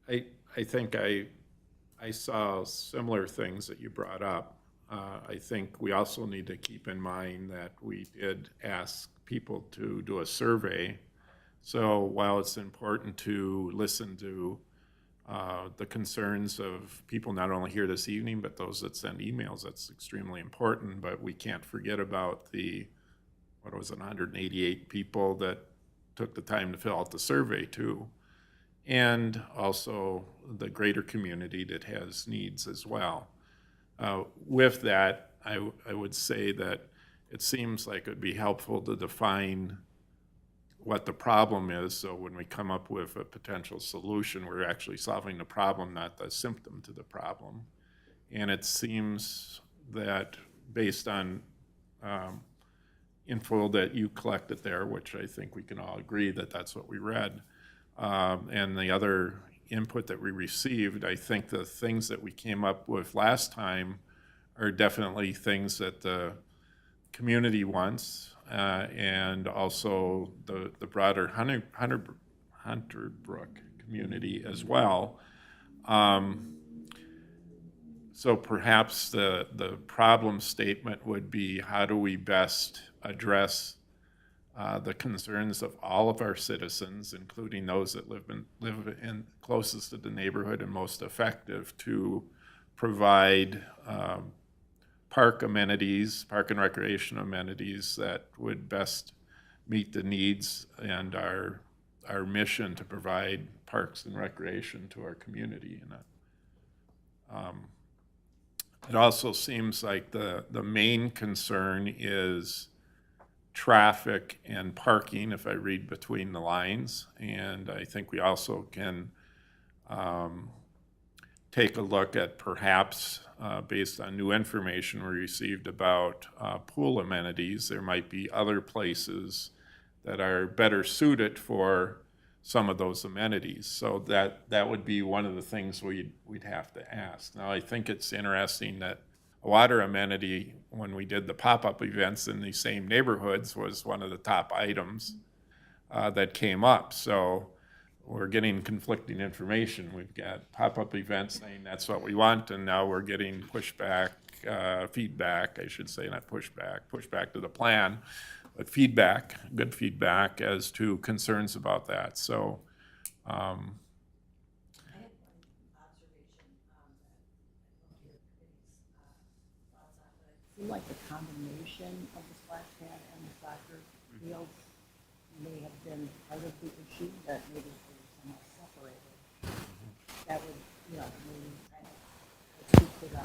I think I saw similar things that you brought up. I think we also need to keep in mind that we did ask people to do a survey. So while it's important to listen to the concerns of people not only here this evening, but those that send emails, that's extremely important. But we can't forget about the, 188 people that took the time to fill out the survey too. And also the greater community that has needs as well. With that, I would say that it seems like it would be helpful to define what the problem is, so when we come up with a potential solution, we're actually solving the problem, not the symptom to the problem. And it seems that based on info that you collected there, which I think we can all agree that that's what we read, and the other input that we received, I think the things that we came up with last time are definitely things that the community wants, and also the broader Hunter Brook community as well. So perhaps the problem statement would be, how do we best address the concerns of all of our citizens, including those that live in closest to the neighborhood and most effective, to provide park amenities, park and recreation amenities that would best meet the needs and our mission to provide parks and recreation to our community. And it also seems like the main concern is traffic and parking, if I read between the lines. And I think we also can take a look at perhaps, based on new information we received about pool amenities, there might be other places that are better suited for some of those amenities. So that would be one of the things we'd have to ask. Now, I think it's interesting that a water amenity, when we did the pop-up events in these same neighborhoods, was one of the top items that came up. So we're getting conflicting information. We've got pop-up events saying that's what we want, and now we're getting pushback, feedback, I should say, not pushback to the plan, but feedback, good feedback as to concerns about that. So seemed like the combination of the splash pad and the soccer fields may have been part of the issue, that maybe they were somehow separated. That would, maybe kind of speak to the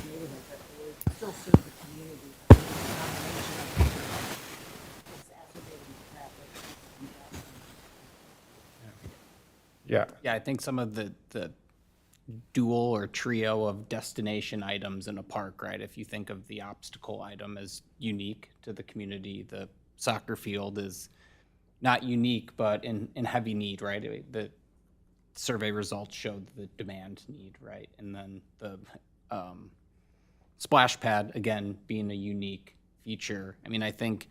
neighborhood, but they would still serve the community. The combination of the two exacerbating the traffic. Yeah, I think some of the dual or trio of destination items in a park, right? If you think of the obstacle item as unique to the community, the soccer field is not unique, but in heavy need, right? The survey results showed the demand need, right? And then the splash pad, again, being a unique feature. I mean, I think,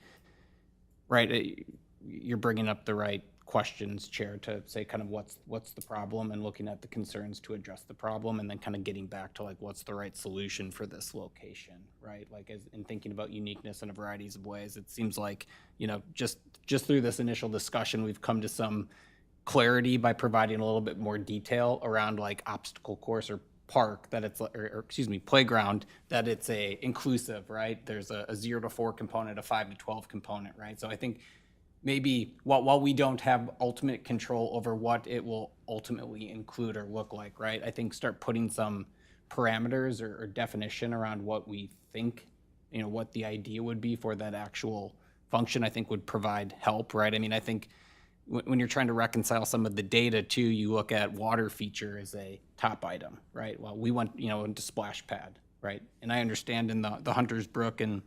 right, you're bringing up the right questions, Chair, to say kind of what's the problem, and looking at the concerns to address the problem, and then kind of getting back to like what's the right solution for this location, right? Like in thinking about uniqueness in a variety of ways, it seems like, just through this initial discussion, we've come to some clarity by providing a little bit more detail around like obstacle course or park, that it's, or excuse me, playground, that it's a inclusive, right? There's a 0 to 4 component, a 5 to 12 component, right? So I think maybe while we don't have ultimate control over what it will ultimately include or look like, right? I think start putting some parameters or definition around what we think, what the idea would be for that actual function, I think would provide help, right? I mean, I think when you're trying to reconcile some of the data too, you look at water feature as a top item, right? Well, we went, into splash pad, right? And I understand in the Hunters Brook and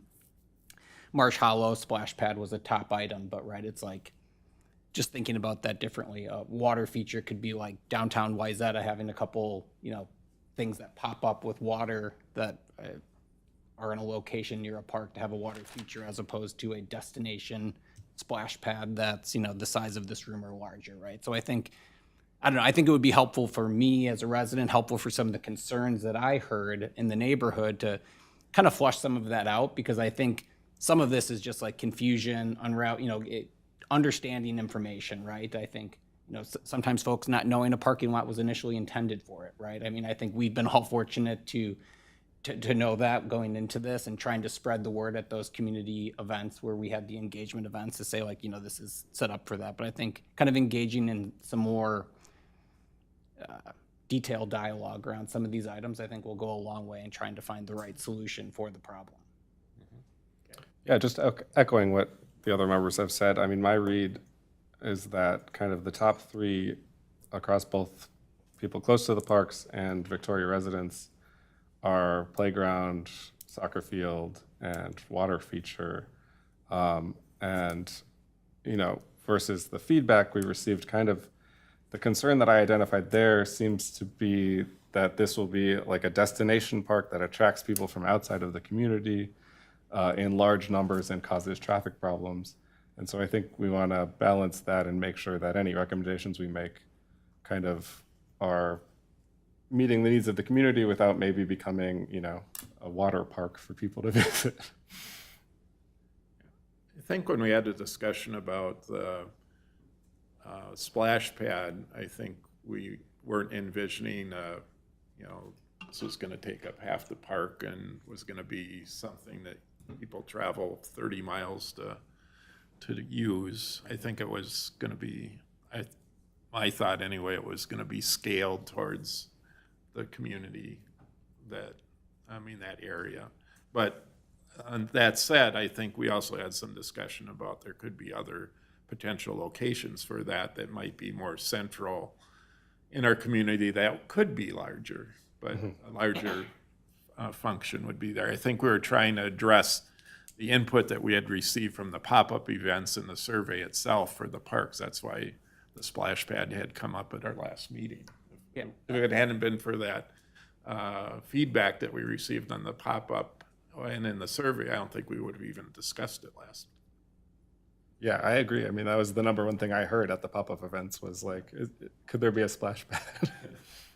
Marsh Hollow, splash pad was a top item, but right, it's like just thinking about that differently. Water feature could be like downtown Wayzata having a couple, things that pop up with water that are in a location near a park to have a water feature, as opposed to a destination splash pad that's, the size of this room or larger, right? So I don't know, I think it would be helpful for me as a resident, helpful for some of the concerns that I heard in the neighborhood to kind of flush some of that out, because I think some of this is just like confusion, understanding information, right? I think, sometimes folks not knowing a parking lot was initially intended for it, right? I mean, I think we've been all fortunate to know that going into this and trying to spread the word at those community events where we had the engagement events to say, like, this is set up for that. But I think kind of engaging in some more detailed dialogue around some of these items, I think will go a long way in trying to find the right solution for the problem. Yeah, just echoing what the other members have said. I mean, my read is that kind of the top three across both people close to the parks and Victoria residents are playground, soccer field, and water feature. Versus the feedback we received, kind of the concern that I identified there seems to be that this will be like a destination park that attracts people from outside of the community in large numbers and causes traffic problems. And so I think we want to balance that and make sure that any recommendations we make kind of are meeting the needs of the community without maybe becoming, a water park for people to visit. I think when we had a discussion about the splash pad, I think we weren't envisioning, this was going to take up half the park and was going to be something that people travel 30 miles to use. I think it was going to be, I thought anyway, it was going to be scaled towards the community that area. But that said, I think we also had some discussion about there could be other potential locations for that might be more central in our community that could be larger, but a larger function would be there. I think we were trying to address the input that we had received from the pop-up events and the survey itself for the parks. That's why the splash pad had come up at our last meeting. Yeah. If it hadn't been for that feedback that we received on the pop-up and in the survey, I don't think we would have even discussed it last. Yeah, I agree. I mean, that was the number one thing I heard at the pop-up events was like, could there be a splash pad?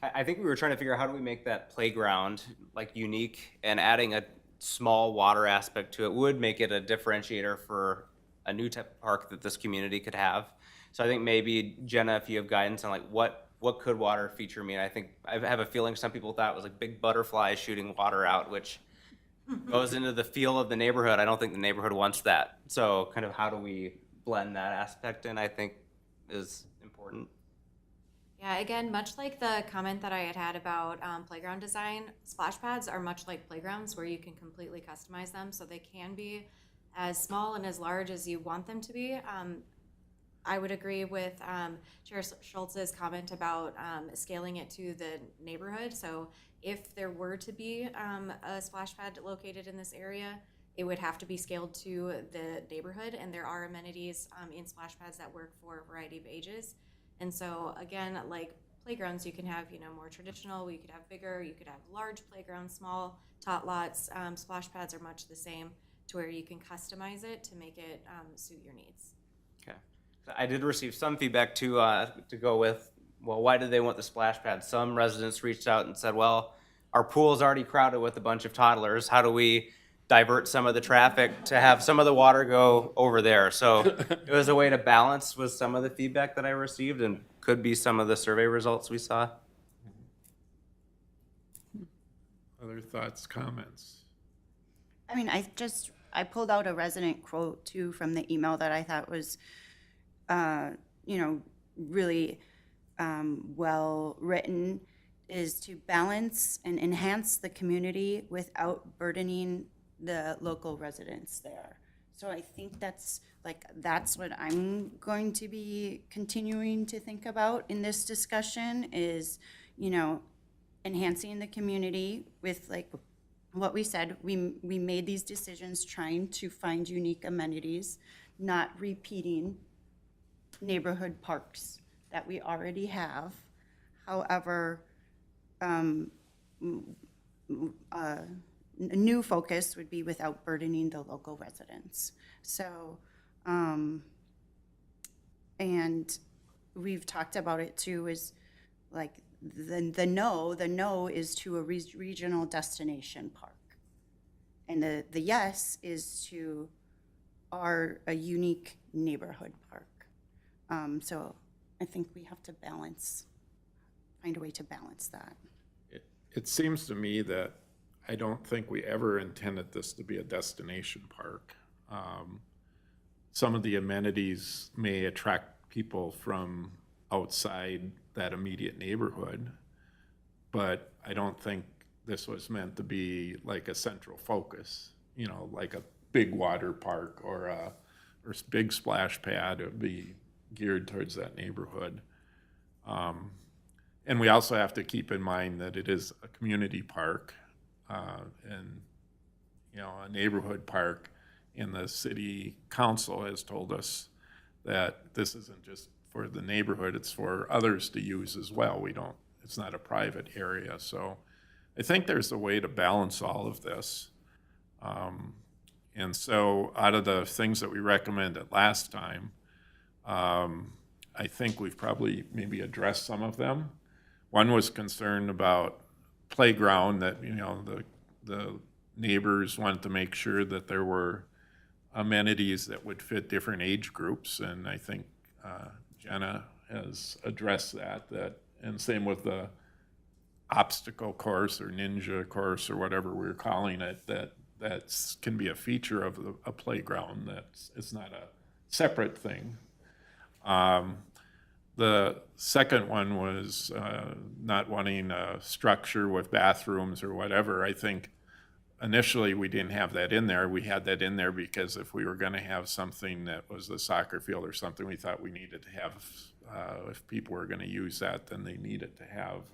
I think we were trying to figure out how do we make that playground like unique, and adding a small water aspect to it would make it a differentiator for a new type of park that this community could have. So I think maybe Jenna, if you have guidance on like what could water feature mean? I think I have a feeling some people thought it was like big butterflies shooting water out, which goes into the feel of the neighborhood. I don't think the neighborhood wants that. So kind of how do we blend that aspect in, I think is important. Yeah, again, much like the comment that I had about playground design, splash pads are much like playgrounds where you can completely customize them, so they can be as small and as large as you want them to be. I would agree with Chair Schultz's comment about scaling it to the neighborhood. So if there were to be a splash pad located in this area, it would have to be scaled to the neighborhood, and there are amenities in splash pads that work for a variety of ages. And so again, like playgrounds, you can have, more traditional, you could have bigger, you could have large playgrounds, small tot lots. Splash pads are much the same, to where you can customize it to make it suit your needs. Okay. So I did receive some feedback to go with, well, why did they want the splash pad? Some residents reached out and said, well, our pool is already crowded with a bunch of toddlers. How do we divert some of the traffic to have some of the water go over there? So it was a way to balance with some of the feedback that I received, and could be some of the survey results we saw. Other thoughts, comments? I mean, I pulled out a resident quote too from the email that I thought was, really well written, is to balance and enhance the community without burdening the local residents there. So I think that's what I'm going to be continuing to think about in this discussion is, enhancing the community with like what we said. We made these decisions trying to find unique amenities, not repeating neighborhood parks that we already have. However, a new focus would be without burdening the local residents. So And we've talked about it too, is like the no is to a regional destination park. And the yes is to a unique neighborhood park. So I think we have to find a way to balance that. It seems to me that I don't think we ever intended this to be a destination park. Some of the amenities may attract people from outside that immediate neighborhood, but I don't think this was meant to be like a central focus, you know, like a big water park or a big splash pad. It would be geared towards that neighborhood. And we also have to keep in mind that it is a community park, and, you know, a neighborhood park. And the city council has told us that this isn't just for the neighborhood, it's for others to use as well. It's not a private area. So I think there's a way to balance all of this. And so out of the things that we recommended last time, I think we've probably maybe addressed some of them. One was concerned about playground, that, you know, the neighbors wanted to make sure that there were amenities that would fit different age groups, and I think Jenna has addressed that, and same with the obstacle course or ninja course or whatever we're calling it, that can be a feature of a playground. It's not a separate thing. The second one was not wanting a structure with bathrooms or whatever. I think initially we didn't have that in there. We had that in there because if we were going to have something that was a soccer field or something, we thought we needed to have, if people were going to use that, then they needed to have,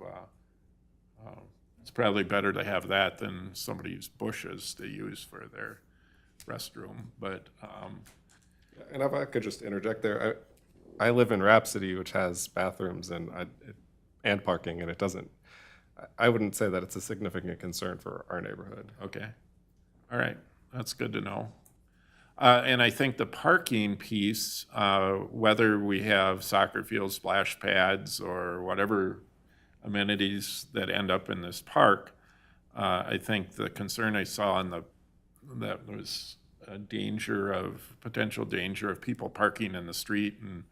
it's probably better to have that than somebody's bushes to use for their restroom. But And if I could just interject there, I live in Rhapsody, which has bathrooms and parking, and it doesn't. I wouldn't say that it's a significant concern for our neighborhood. okay, all right, that's good to know. And I think the parking piece, whether we have soccer fields, splash pads, or whatever amenities that end up in this park, I think the concern I saw that was a potential danger of people parking in the street and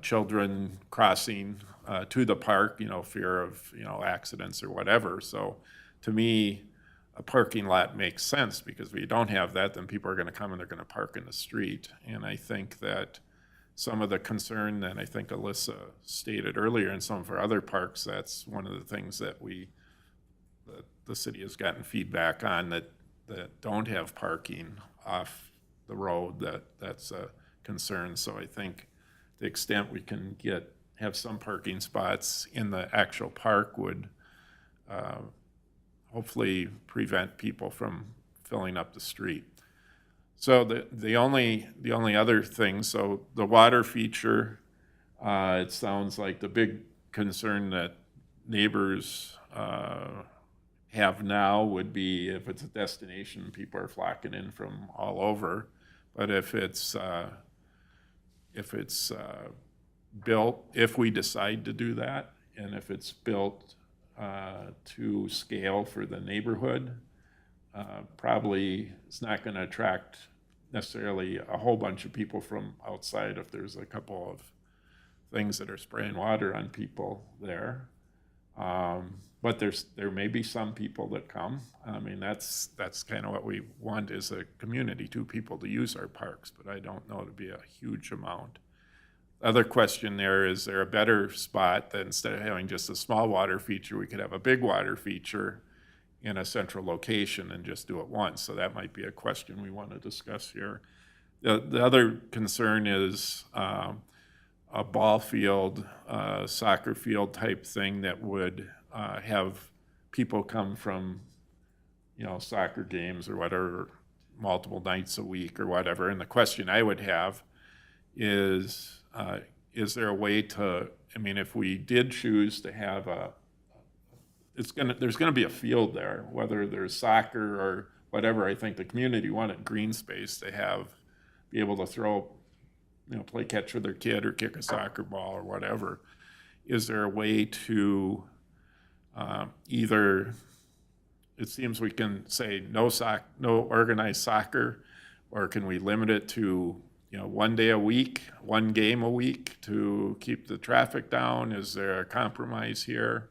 children crossing to the park, you know, fear of, you know, accidents or whatever. So to me, a parking lot makes sense, because if you don't have that, then people are going to come and they're going to park in the street. And I think that some of the concern that I think Alyssa stated earlier in some of our other parks, that's one of the things that the city has gotten feedback on, that don't have parking off the road, that's a concern. So I think the extent we can have some parking spots in the actual park would hopefully prevent people from filling up the street. So the only other thing, so the water feature, it sounds like the big concern that neighbors have now would be if it's a destination, people are flocking in from all over. But if it's built, if we decide to do that, and if it's built to scale for the neighborhood, probably it's not going to attract necessarily a whole bunch of people from outside if there's a couple of things that are spraying water on people there. But there may be some people that come. I mean, that's kind of what we want as a community, people to use our parks, but I don't know it'd be a huge amount. Other question there, is there a better spot that instead of having just a small water feature, we could have a big water feature in a central location and just do it once? So that might be a question we want to discuss here. The other concern is a ball field, soccer field type thing that would have people come from, you know, soccer games or whatever, multiple nights a week or whatever. And the question I would have is there a way to, I mean, if we did choose to have there's gonna be a field there, whether there's soccer or whatever. I think the community wanted green space to have be able to throw, play catch with their kid or kick a soccer ball or whatever. Is there a way to either, it seems we can say no organized soccer, or can we limit it to, 1 day a week, 1 game a week to keep the traffic down? Is there a compromise here?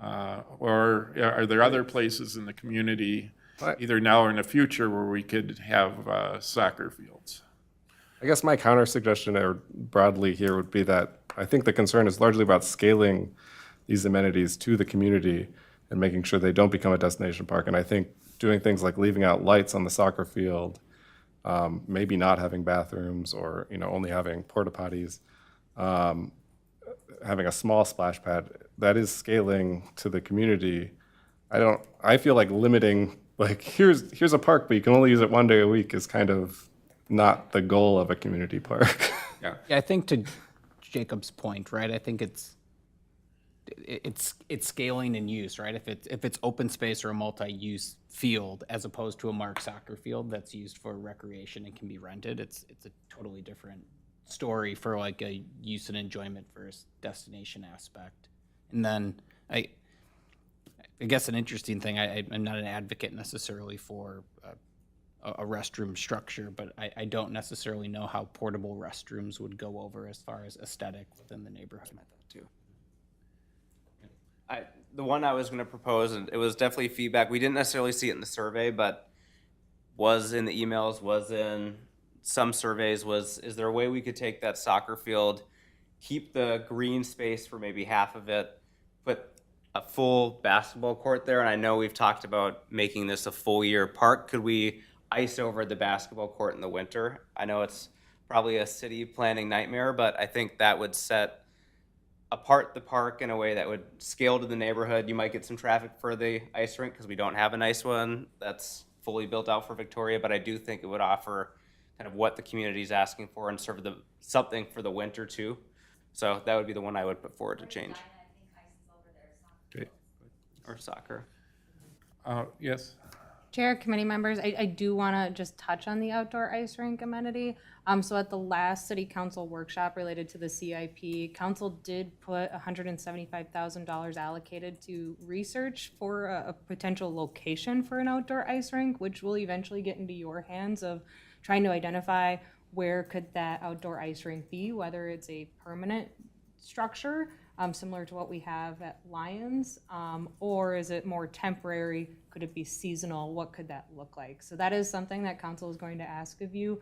Or are there other places in the community, either now or in the future, where we could have soccer fields? I guess my counter suggestion or broadly here would be that I think the concern is largely about scaling these amenities to the community and making sure they don't become a destination park. And I think doing things like leaving out lights on the soccer field, maybe not having bathrooms, or only having porta potties, having a small splash pad, that is scaling to the community. I feel like limiting, like here's a park, but you can only use it 1 day a week, is kind of not the goal of a community park. Yeah. Yeah, I think to Jacob's point, right? I think it's scaling in use, right? If it's open space or a multi-use field as opposed to a marked soccer field that's used for recreation and can be rented, it's a totally different story for like a use and enjoyment versus destination aspect. And then I guess an interesting thing, I'm not an advocate necessarily for a restroom structure, but I don't necessarily know how portable restrooms would go over as far as aesthetic within the neighborhood. Too. The one I was going to propose, and it was definitely feedback. We didn't necessarily see it in the survey, but was in the emails, was in some surveys, is there a way we could take that soccer field, keep the green space for maybe half of it, put a full basketball court there? And I know we've talked about making this a full year park. Could we ice over the basketball court in the winter? I know it's probably a city planning nightmare, but I think that would set apart the park in a way that would scale to the neighborhood. You might get some traffic for the ice rink because we don't have a nice one that's fully built out for Victoria, but I do think it would offer kind of what the community is asking for and sort of something for the winter too. So that would be the one I would put forward to change. Okay. Or soccer. Yes. Chair, committee members, I do want to just touch on the outdoor ice rink amenity. So at the last city council workshop related to the CIP, council did put $175,000 allocated to research for a potential location for an outdoor ice rink, which will eventually get into your hands of trying to identify where could that outdoor ice rink be, whether it's a permanent structure, similar to what we have at Lions, or is it more temporary? Could it be seasonal? What could that look like? So that is something that council is going to ask of you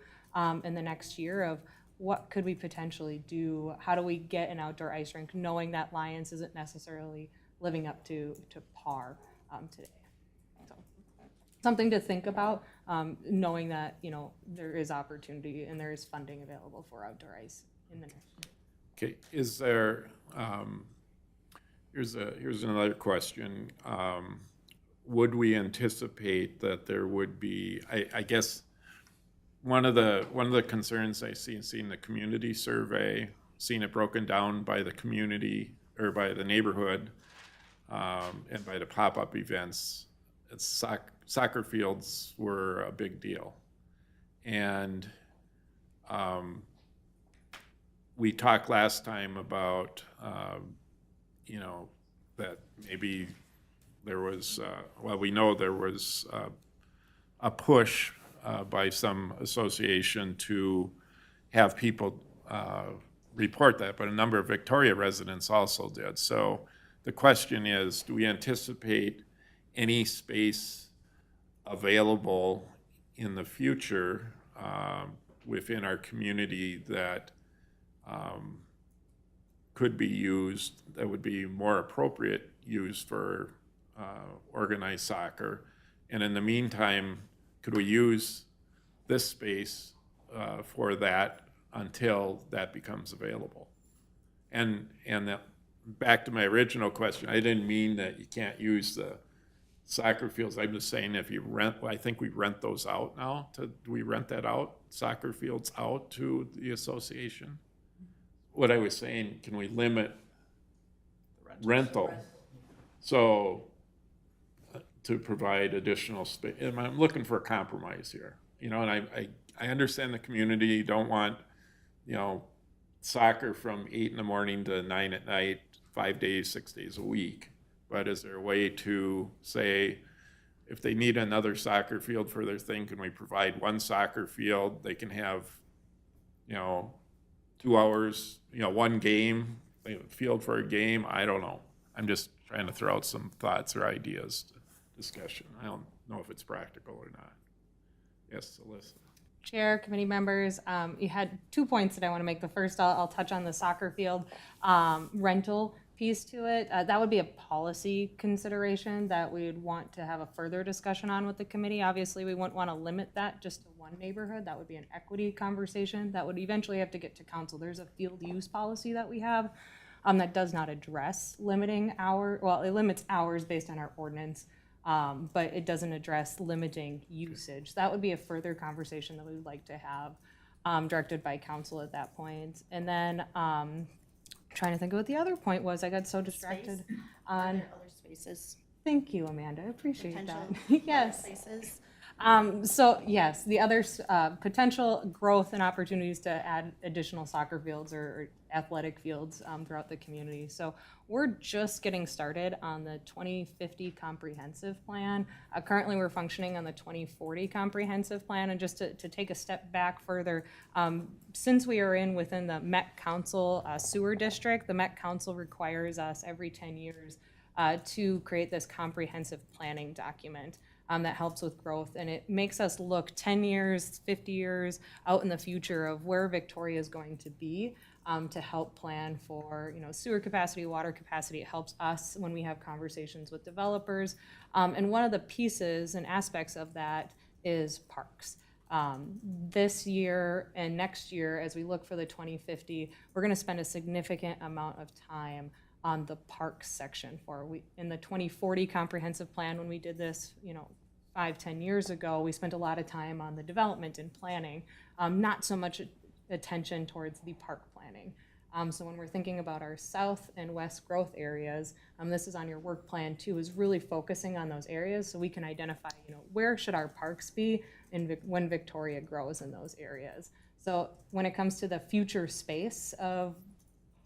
in the next year of what could we potentially do? How do we get an outdoor ice rink knowing that Lions isn't necessarily living up to par today? So something to think about, knowing that, there is opportunity and there is funding available for outdoor ice in the next year. Okay, is there, here's another question. Would we anticipate that there would be, I guess, one of the concerns I see in the community survey, seeing it broken down by the community or by the neighborhood, and by the pop-up events, soccer fields were a big deal. And we talked last time about, that maybe there was, we know there was a push by some association to have people report that, but a number of Victoria residents also did. So the question is, do we anticipate any space available in the future within our community that could be used, that would be more appropriate use for organized soccer? And in the meantime, could we use this space for that until that becomes available? And that, back to my original question, I didn't mean that you can't use the soccer fields. I'm just saying if you rent, I think we rent those out now. Do we rent that out, soccer fields out to the association? What I was saying, can we limit rental? So to provide additional space, and I'm looking for a compromise here. you know, and I understand the community don't want, you know, soccer from 8 in the morning to 9 at night, 5 days, 6 days a week. But is there a way to say, if they need another soccer field for their thing, can we provide one soccer field? They can have, you know, 2 hours, you know, one game, field for a game. I don't know. I'm just trying to throw out some thoughts or ideas to discussion. I don't know if it's practical or not. Yes, Alyssa. Chair, committee members, you had 2 points that I want to make. The first, I'll touch on the soccer field rental piece to it. That would be a policy consideration that we'd want to have a further discussion on with the committee. Obviously, we wouldn't want to limit that just to one neighborhood. That would be an equity conversation that would eventually have to get to council. There's a field use policy that we have that does not address limiting it limits hours based on our ordinance. But it doesn't address limiting usage. That would be a further conversation that we would like to have, directed by council at that point. And then, trying to think of what the other point was. I got so distracted on Other spaces. Thank you, Amanda. I appreciate Potential that. Yes. Spaces. So yes, the other potential growth and opportunities to add additional soccer fields or athletic fields throughout the community. So we're just getting started on the 2050 comprehensive plan. Currently, we're functioning on the 2040 comprehensive plan. And just to take a step back further, since we are within the Met Council sewer district, the Met Council requires us every 10 years to create this comprehensive planning document. That helps with growth, and it makes us look 10 years, 50 years out in the future of where Victoria is going to be to help plan for, you know, sewer capacity, water capacity. It helps us when we have conversations with developers. And one of the pieces and aspects of that is parks. This year and next year, as we look for the 2050, we're going to spend a significant amount of time on the parks section in the 2040 comprehensive plan. When we did this, you know, 5-10 years ago, we spent a lot of time on the development and planning, not so much attention towards the park planning. So when we're thinking about our south and west growth areas, this is on your work plan too, is really focusing on those areas so we can identify, you know, where should our parks be when Victoria grows in those areas. So when it comes to the future space of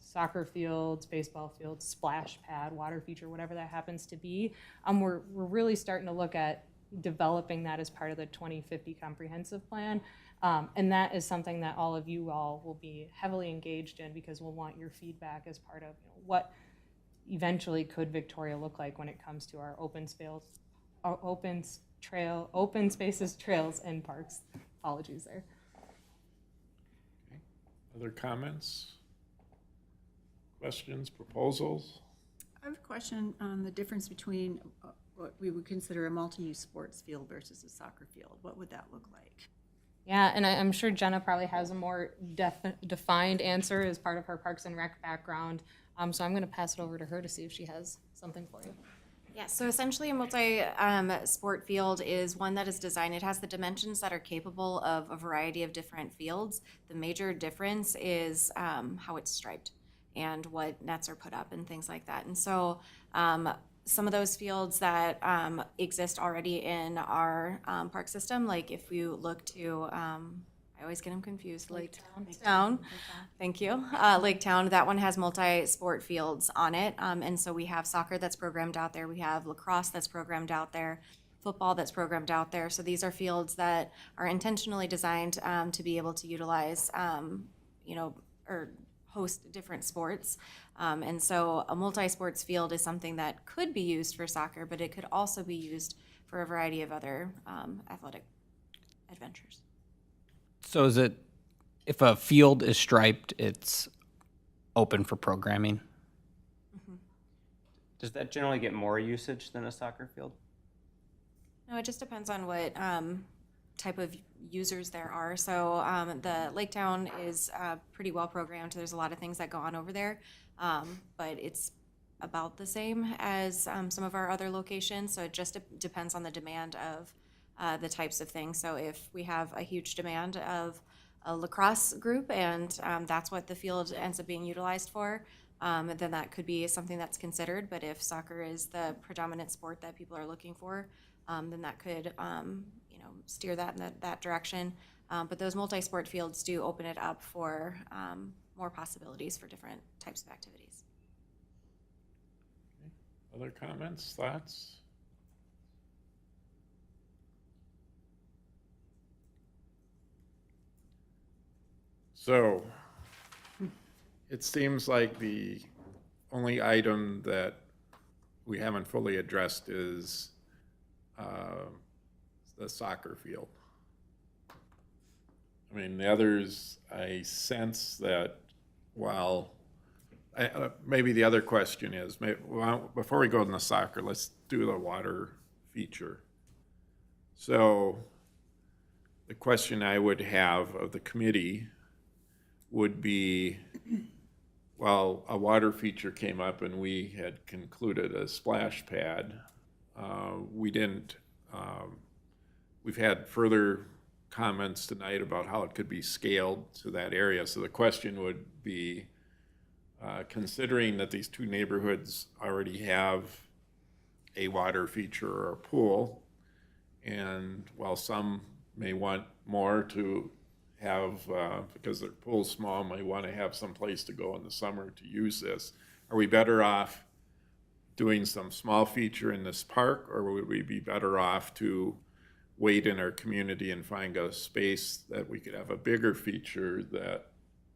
soccer fields, baseball fields, splash pad, water feature, whatever that happens to be, we're really starting to look at developing that as part of the 2050 comprehensive plan. And that is something that all of you all will be heavily engaged in because we'll want your feedback as part of, you know, what eventually could Victoria look like when it comes to our open spaces, trails, and parks. Apologies there. Okay. Other comments? Questions, proposals? I have a question on the difference between what we would consider a multi-use sports field versus a soccer field. What would that look like? Yeah, and I'm sure Jenna probably has a more defined answer as part of her Parks and Rec background. So I'm going to pass it over to her to see if she has something for you. Yeah, so essentially a multi-sport field is one that is designed, it has the dimensions that are capable of a variety of different fields. The major difference is how it's striped and what nets are put up and things like that. And so some of those fields that exist already in our park system, like if you look to, I always get them confused, Lake Town. Thank you. Lake Town, that one has multi-sport fields on it. And so we have soccer that's programmed out there. We have lacrosse that's programmed out there, football that's programmed out there. So these are fields that are intentionally designed to be able to utilize, or host different sports. And so a multi-sports field is something that could be used for soccer, but it could also be used for a variety of other athletic adventures. So is it, if a field is striped, it's open for programming? Mm-hmm. Does that generally get more usage than a soccer field? No, it just depends on what type of users there are. So the Lake Town is pretty well programmed. There's a lot of things that go on over there, but it's about the same as some of our other locations. So it just depends on the demand of the types of things. So if we have a huge demand of a lacrosse group and that's what the field ends up being utilized for, then that could be something that's considered. But if soccer is the predominant sport that people are looking for, then that could steer that in that direction. But those multi-sport fields do open it up for more possibilities for different types of activities. Other comments, thoughts? So, it seems like the only item that we haven't fully addressed is the soccer field. I mean, the others, I sense that while, maybe the other question is, well, before we go to the soccer, let's do the water feature. So the question I would have of the committee would be, well, a water feature came up and we had concluded a splash pad. We didn't, we've had further comments tonight about how it could be scaled to that area. So the question would be, considering that these two neighborhoods already have a water feature or a pool, and while some may want more to have, because their pool's small, may want to have some place to go in the summer to use this, are we better off doing some small feature in this park, or would we be better off to wait in our community and find a space that we could have a bigger feature that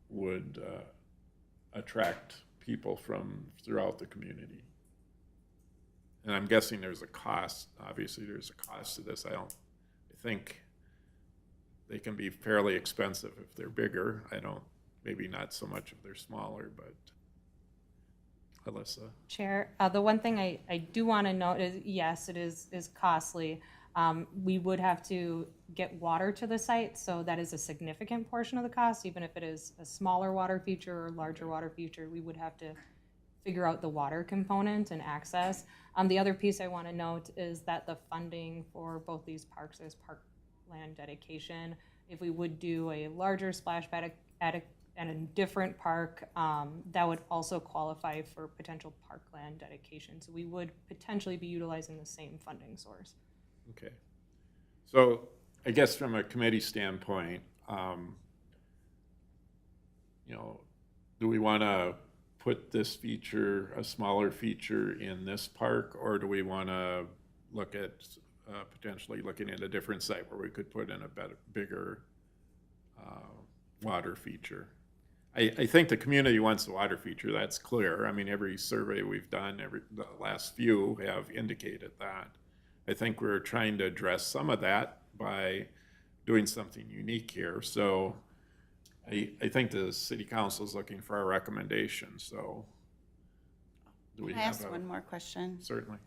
would attract people from throughout the community? And I'm guessing there's a cost. Obviously, there's a cost to this. I think they can be fairly expensive if they're bigger. Maybe not so much if they're smaller, but Alyssa. Chair, the one thing I do want to note is, yes, it is costly. We would have to get water to the site, so that is a significant portion of the cost. Even if it is a smaller water feature or larger water feature, we would have to figure out the water component and access. The other piece I want to note is that the funding for both these parks is parkland dedication. If we would do a larger splash pad at a different park, that would also qualify for potential parkland dedication. So we would potentially be utilizing the same funding source. Okay. So I guess from a committee standpoint, do we want to put this feature, a smaller feature, in this park, or do we want to look at potentially looking at a different site where we could put in a bigger water feature? I think the community wants the water feature, that's clear. I mean, every survey we've done, the last few have indicated that. I think we're trying to address some of that by doing something unique here. So I think the city council is looking for a recommendation. So do we Can I have ask one more question? Certainly.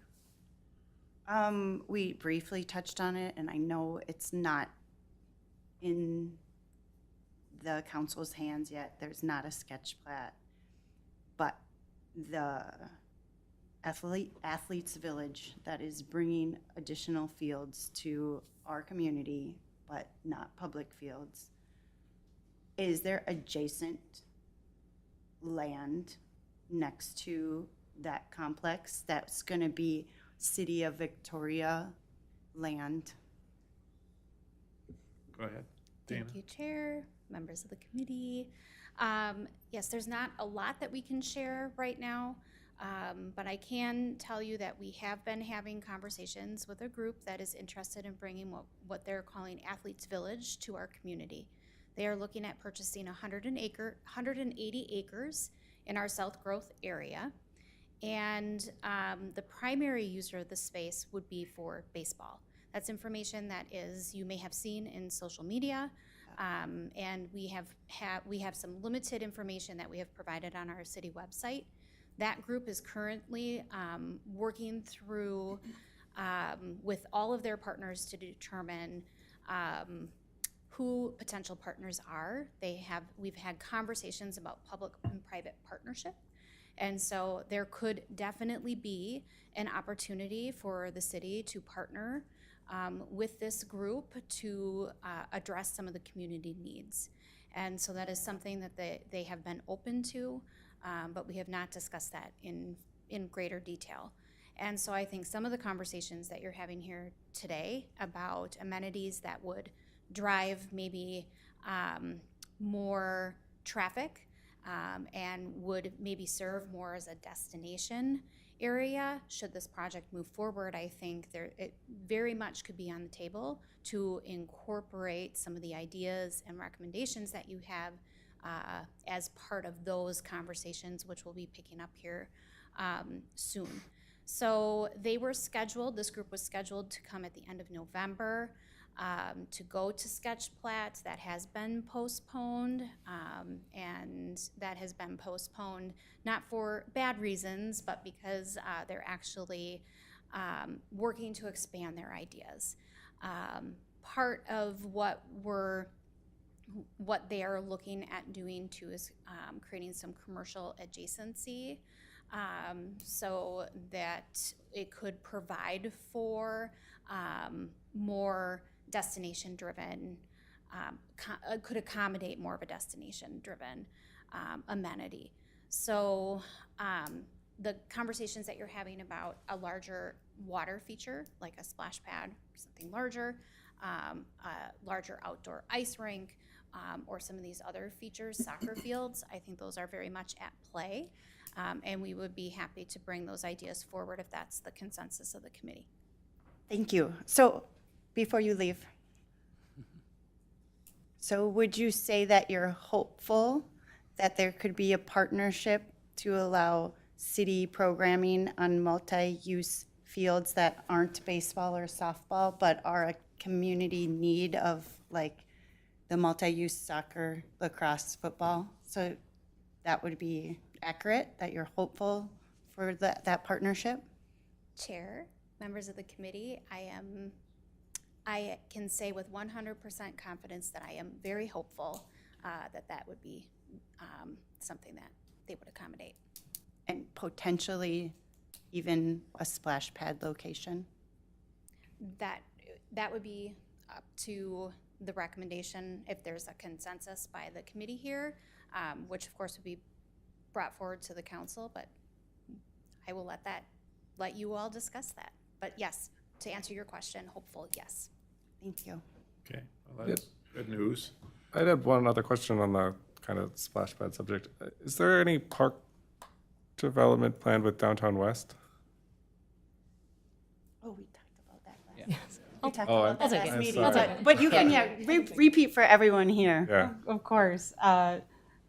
We briefly touched on it, and I know it's not in the council's hands yet. There's not a sketch plat, but the athletes village that is bringing additional fields to our community, but not public fields. Is there adjacent land next to that complex that's going to be City of Victoria land? Go ahead, Dana. Thank you, Chair, members of the committee. Yes, there's not a lot that we can share right now, but I can tell you that we have been having conversations with a group that is interested in bringing what they're calling Athletes Village to our community. They are looking at purchasing 180 acres in our South Growth area. And the primary user of the space would be for baseball. That's information that you may have seen in social media. And we have some limited information that we have provided on our city website. That group is currently working through with all of their partners to determine who potential partners are. We've had conversations about public and private partnership. And so there could definitely be an opportunity for the city to partner with this group to address some of the community needs. And so that is something that they have been open to, but we have not discussed that in greater detail. And so I think some of the conversations that you're having here today about amenities that would drive maybe more traffic and would maybe serve more as a destination area, should this project move forward, I think it very much could be on the table to incorporate some of the ideas and recommendations that you have as part of those conversations, which we'll be picking up here soon. So they were scheduled, this group was scheduled to come at the end of November to go to sketch plat. That has been postponed, and that has been postponed not for bad reasons, but because they're actually working to expand their ideas. Part of what they are looking at doing too is creating some commercial adjacency, so that it could provide for more destination-driven, could accommodate more of a destination-driven amenity. So the conversations that you're having about a larger water feature, like a splash pad or something larger, a larger outdoor ice rink, or some of these other features, soccer fields, I think those are very much at play. And we would be happy to bring those ideas forward if that's the consensus of the committee. Thank you. So before you leave, so would you say that you're hopeful that there could be a partnership to allow city programming on multi-use fields that aren't baseball or softball, but are a community need of like the multi-use soccer, lacrosse, football? So that would be accurate, that you're hopeful for that partnership? Chair, members of the committee, I can say with 100% confidence that I am very hopeful that would be something that they would accommodate. And potentially even a splash pad location? That would be up to the recommendation if there's a consensus by the committee here, which of course would be brought forward to the council, but I will let you all discuss that. But yes, to answer your question, hopeful, yes. Thank you. Okay, well, that's good news. I'd have one other question on the kind of splash pad subject. Is there any park development planned with Downtown West? Oh, we talked about that last. Yes. We talked Oh, about that I'll take last it. meeting. I'll take it. But you can, repeat for everyone here. Yeah. Of course.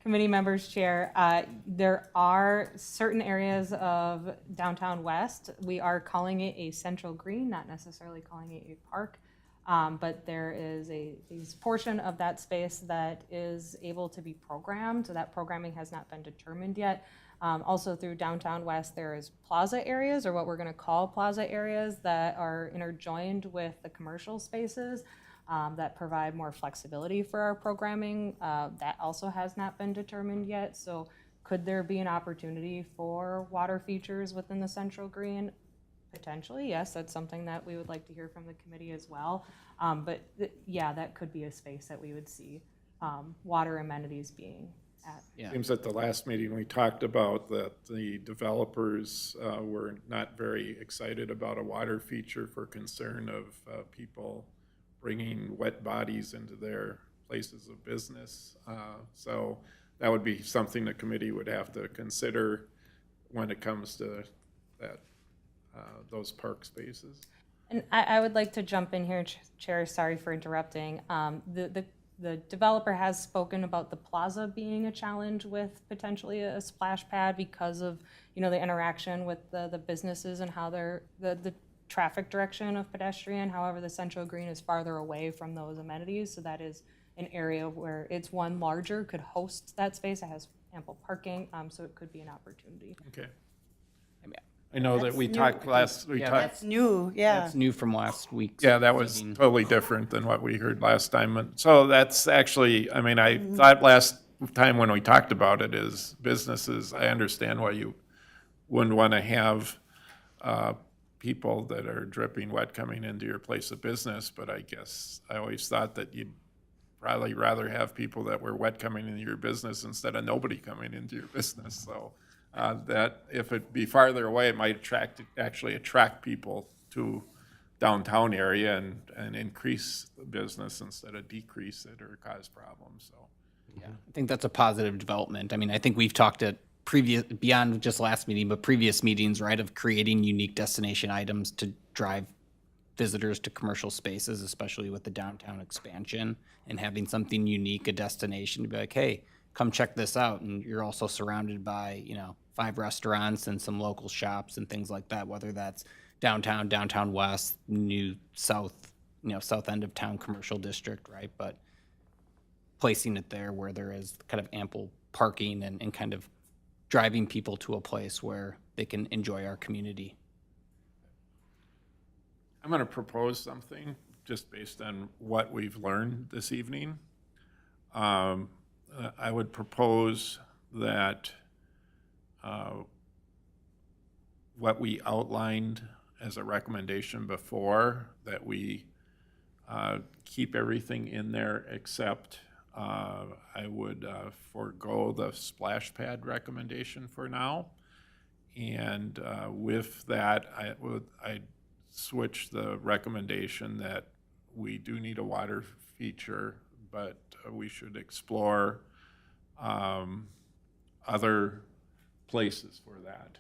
Committee members, Chair, there are certain areas of downtown West. We are calling it a central green, not necessarily calling it a park. But there is a portion of that space that is able to be programmed. So that programming has not been determined yet. Also through downtown West, there is plaza areas, or what we're going to call plaza areas, that are interjoined with the commercial spaces that provide more flexibility for our programming. That also has not been determined yet. So could there be an opportunity for water features within the central green? Potentially, yes. That's something that we would like to hear from the committee as well. But yeah, that could be a space that we would see water amenities being at. Yeah. Seems at the last meeting, we talked about that the developers were not very excited about a water feature for concern of people bringing wet bodies into their places of business. So that would be something the committee would have to consider when it comes to that, those park spaces. And I would like to jump in here, Chair, sorry for interrupting. The developer has spoken about the plaza being a challenge with potentially a splash pad because of, the interaction with the businesses and how the traffic direction of pedestrian. However, the central green is farther away from those amenities, so that is an area where it's one larger, could host that space. It has ample parking, so it could be an opportunity. Okay. I know that we talked That's new, yeah. That's new from last week's. Yeah, that was meeting. totally different than what we heard last time. And so that's actually, I mean, I thought last time when we talked about it is businesses, I understand why you wouldn't want to have people that are dripping wet coming into your place of business, but I guess I always thought that you'd probably rather have people that were wet coming into your business instead of nobody coming into your business. So that if it be farther away, it might actually attract people to downtown area and increase the business instead of decrease it or cause problems, so. I think that's a positive development. I mean, I think we've talked at beyond just last meeting, but previous meetings, right, of creating unique destination items to drive visitors to commercial spaces, especially with the downtown expansion, and having something unique, a destination to be like, hey, come check this out. And you're also surrounded by, 5 restaurants and some local shops and things like that, whether that's downtown, downtown west, new south, south end of town commercial district, right? But placing it there where there is kind of ample parking and kind of driving people to a place where they can enjoy our community. I'm going to propose something just based on what we've learned this evening. I would propose that what we outlined as a recommendation before, that we keep everything in there except I would forego the splash pad recommendation for now. And with that, I'd switch the recommendation that we do need a water feature, but we should explore other places for that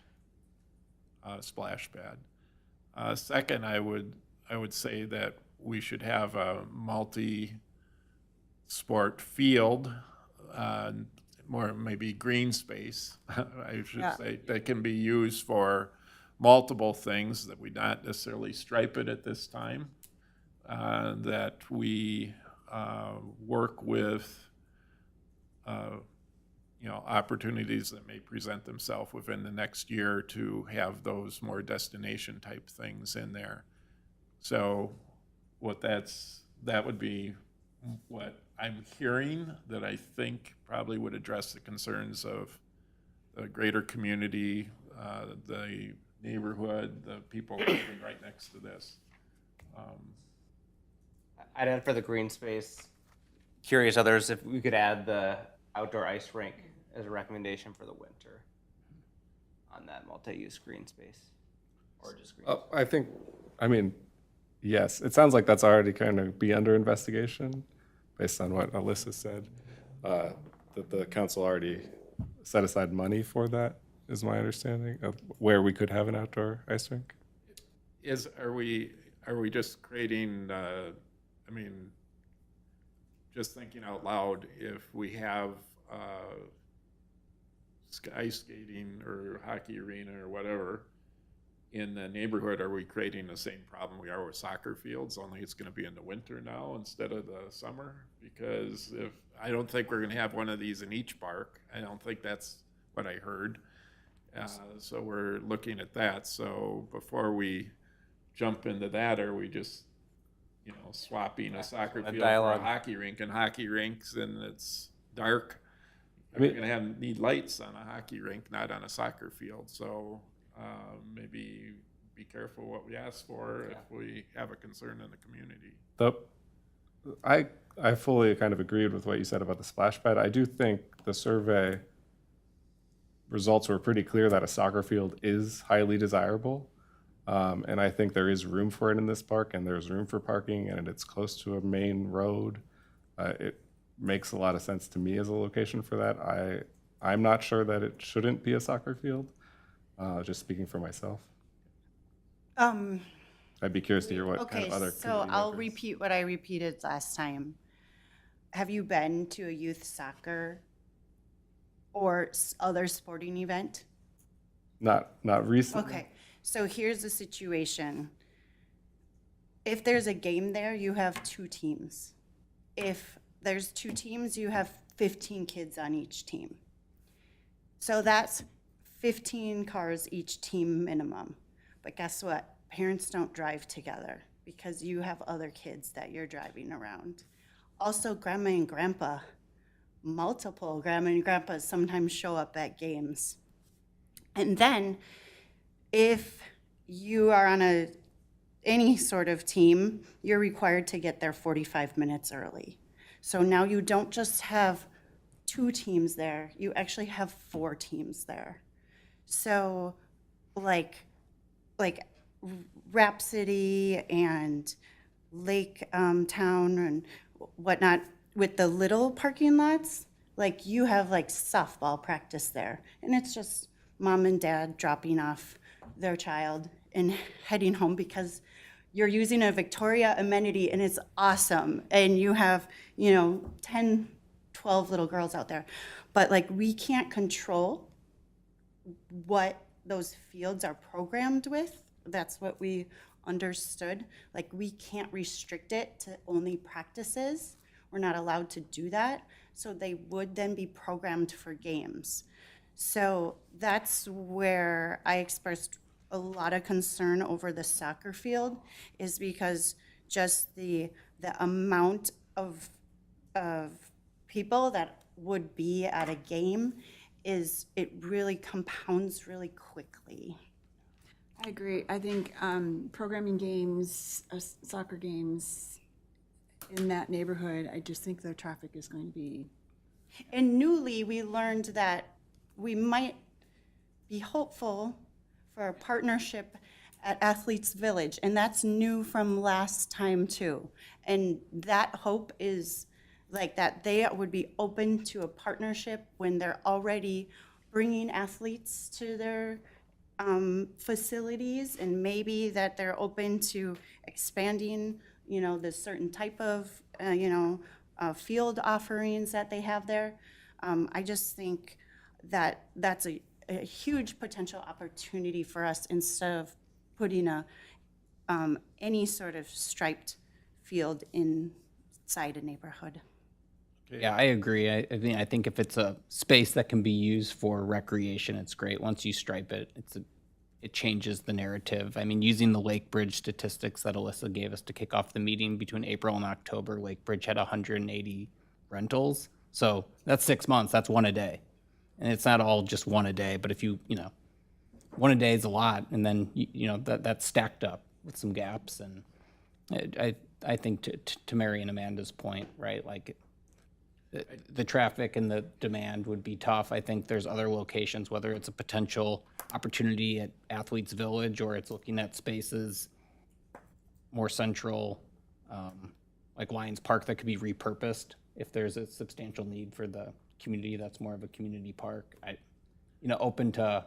splash pad. Second, I would say that we should have a multi-sport field, more maybe green space, I should say, that can be used for multiple things, that we not necessarily stripe it at this time, that we work with opportunities that may present themselves within the next year to have those more destination type things in there. So that would be what I'm hearing, that I think probably would address the concerns of the greater community, the neighborhood, the people living right next to this. I'd add for the green space, curious others, if we could add the outdoor ice rink as a recommendation for the winter on that multi-use green space, or just green space. Yes, it sounds like that's already kind of be under investigation based on what Alyssa said, that the council already set aside money for that, is my understanding of where we could have an outdoor ice rink. Are we just creating, just thinking out loud, if we have ice skating or hockey arena or whatever in the neighborhood, are we creating the same problem we are with soccer fields, only it's going to be in the winter now instead of the summer? Because I don't think we're going to have one of these in each park. I don't think that's what I heard. So we're looking at that. So before we jump into that, are we just swapping a soccer field for a hockey rink, and hockey rinks and it's dark? We're going to need lights on a hockey rink, not on a soccer field. So maybe be careful what we ask for if we have a concern in the community. I fully kind of agreed with what you said about the splash pad. I do think the survey results were pretty clear that a soccer field is highly desirable. And I think there is room for it in this park, and there's room for parking, and it's close to a main road. It makes a lot of sense to me as a location for that. I'm not sure that it shouldn't be a soccer field, just speaking for myself. I'd be curious to hear what kind of other so community I'll members. repeat what I repeated last time. Have you been to a youth soccer or other sporting event? Not recently. Okay, so here's the situation. If there's a game there, you have 2 teams. If there's 2 teams, you have 15 kids on each team. So that's 15 cars each team minimum. But guess what? Parents don't drive together because you have other kids that you're driving around. Also, grandma and grandpa, multiple grandma and grandpas sometimes show up at games. And then if you are on any sort of team, you're required to get there 45 minutes early. So now you don't just have 2 teams there, you actually have 4 teams there. So like Rhapsody and Lake Town and whatnot with the little parking lots, like you have like softball practice there, and it's just mom and dad dropping off their child and heading home because you're using a Victoria amenity and it's awesome, and you have 10, 12 little girls out there, but like we can't control what those fields are programmed with. That's what we understood. Like, we can't restrict it to only practices. We're not allowed to do that. So they would then be programmed for games. So that's where I expressed a lot of concern over the soccer field, is because just the amount of people that would be at a game it really compounds really quickly. I agree. I think programming games, soccer games in that neighborhood, I just think the traffic is going to be. And newly, we learned that we might be hopeful for a partnership at Athletes Village, and that's new from last time too. And that hope is like that they would be open to a partnership when they're already bringing athletes to their facilities, and maybe that they're open to expanding, the certain type of, field offerings that they have there. I just think that that's a huge potential opportunity for us instead of putting any sort of striped field inside a neighborhood. Yeah, I agree. I think if it's a space that can be used for recreation, it's great. Once you stripe it, it changes the narrative. I mean, using the Lake Bridge statistics that Alyssa gave us to kick off the meeting, between April and October, Lake Bridge had 180 rentals. So that's 6 months. That's one a day. And it's not all just one a day, but if one a day is a lot, and then that's stacked up with some gaps. And I think to Mary and Amanda's point, right, like the traffic and the demand would be tough. I think there's other locations, whether it's a potential opportunity at Athletes Village or it's looking at spaces more central, like Lions Park, that could be repurposed if there's a substantial need for the community. That's more of a community park. Open to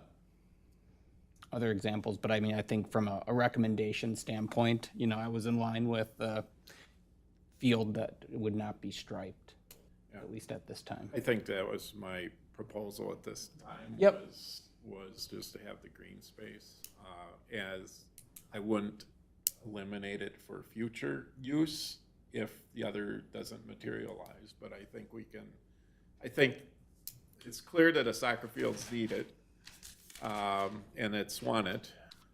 other examples, but I mean, I think from a recommendation standpoint, I was in line with the field that would not be striped. At least at this time. I think that was my proposal at this time. Yep. Was just to have the green space, as I wouldn't eliminate it for future use if the other doesn't materialize, but I think it's clear that a soccer field's needed, and it's wanted.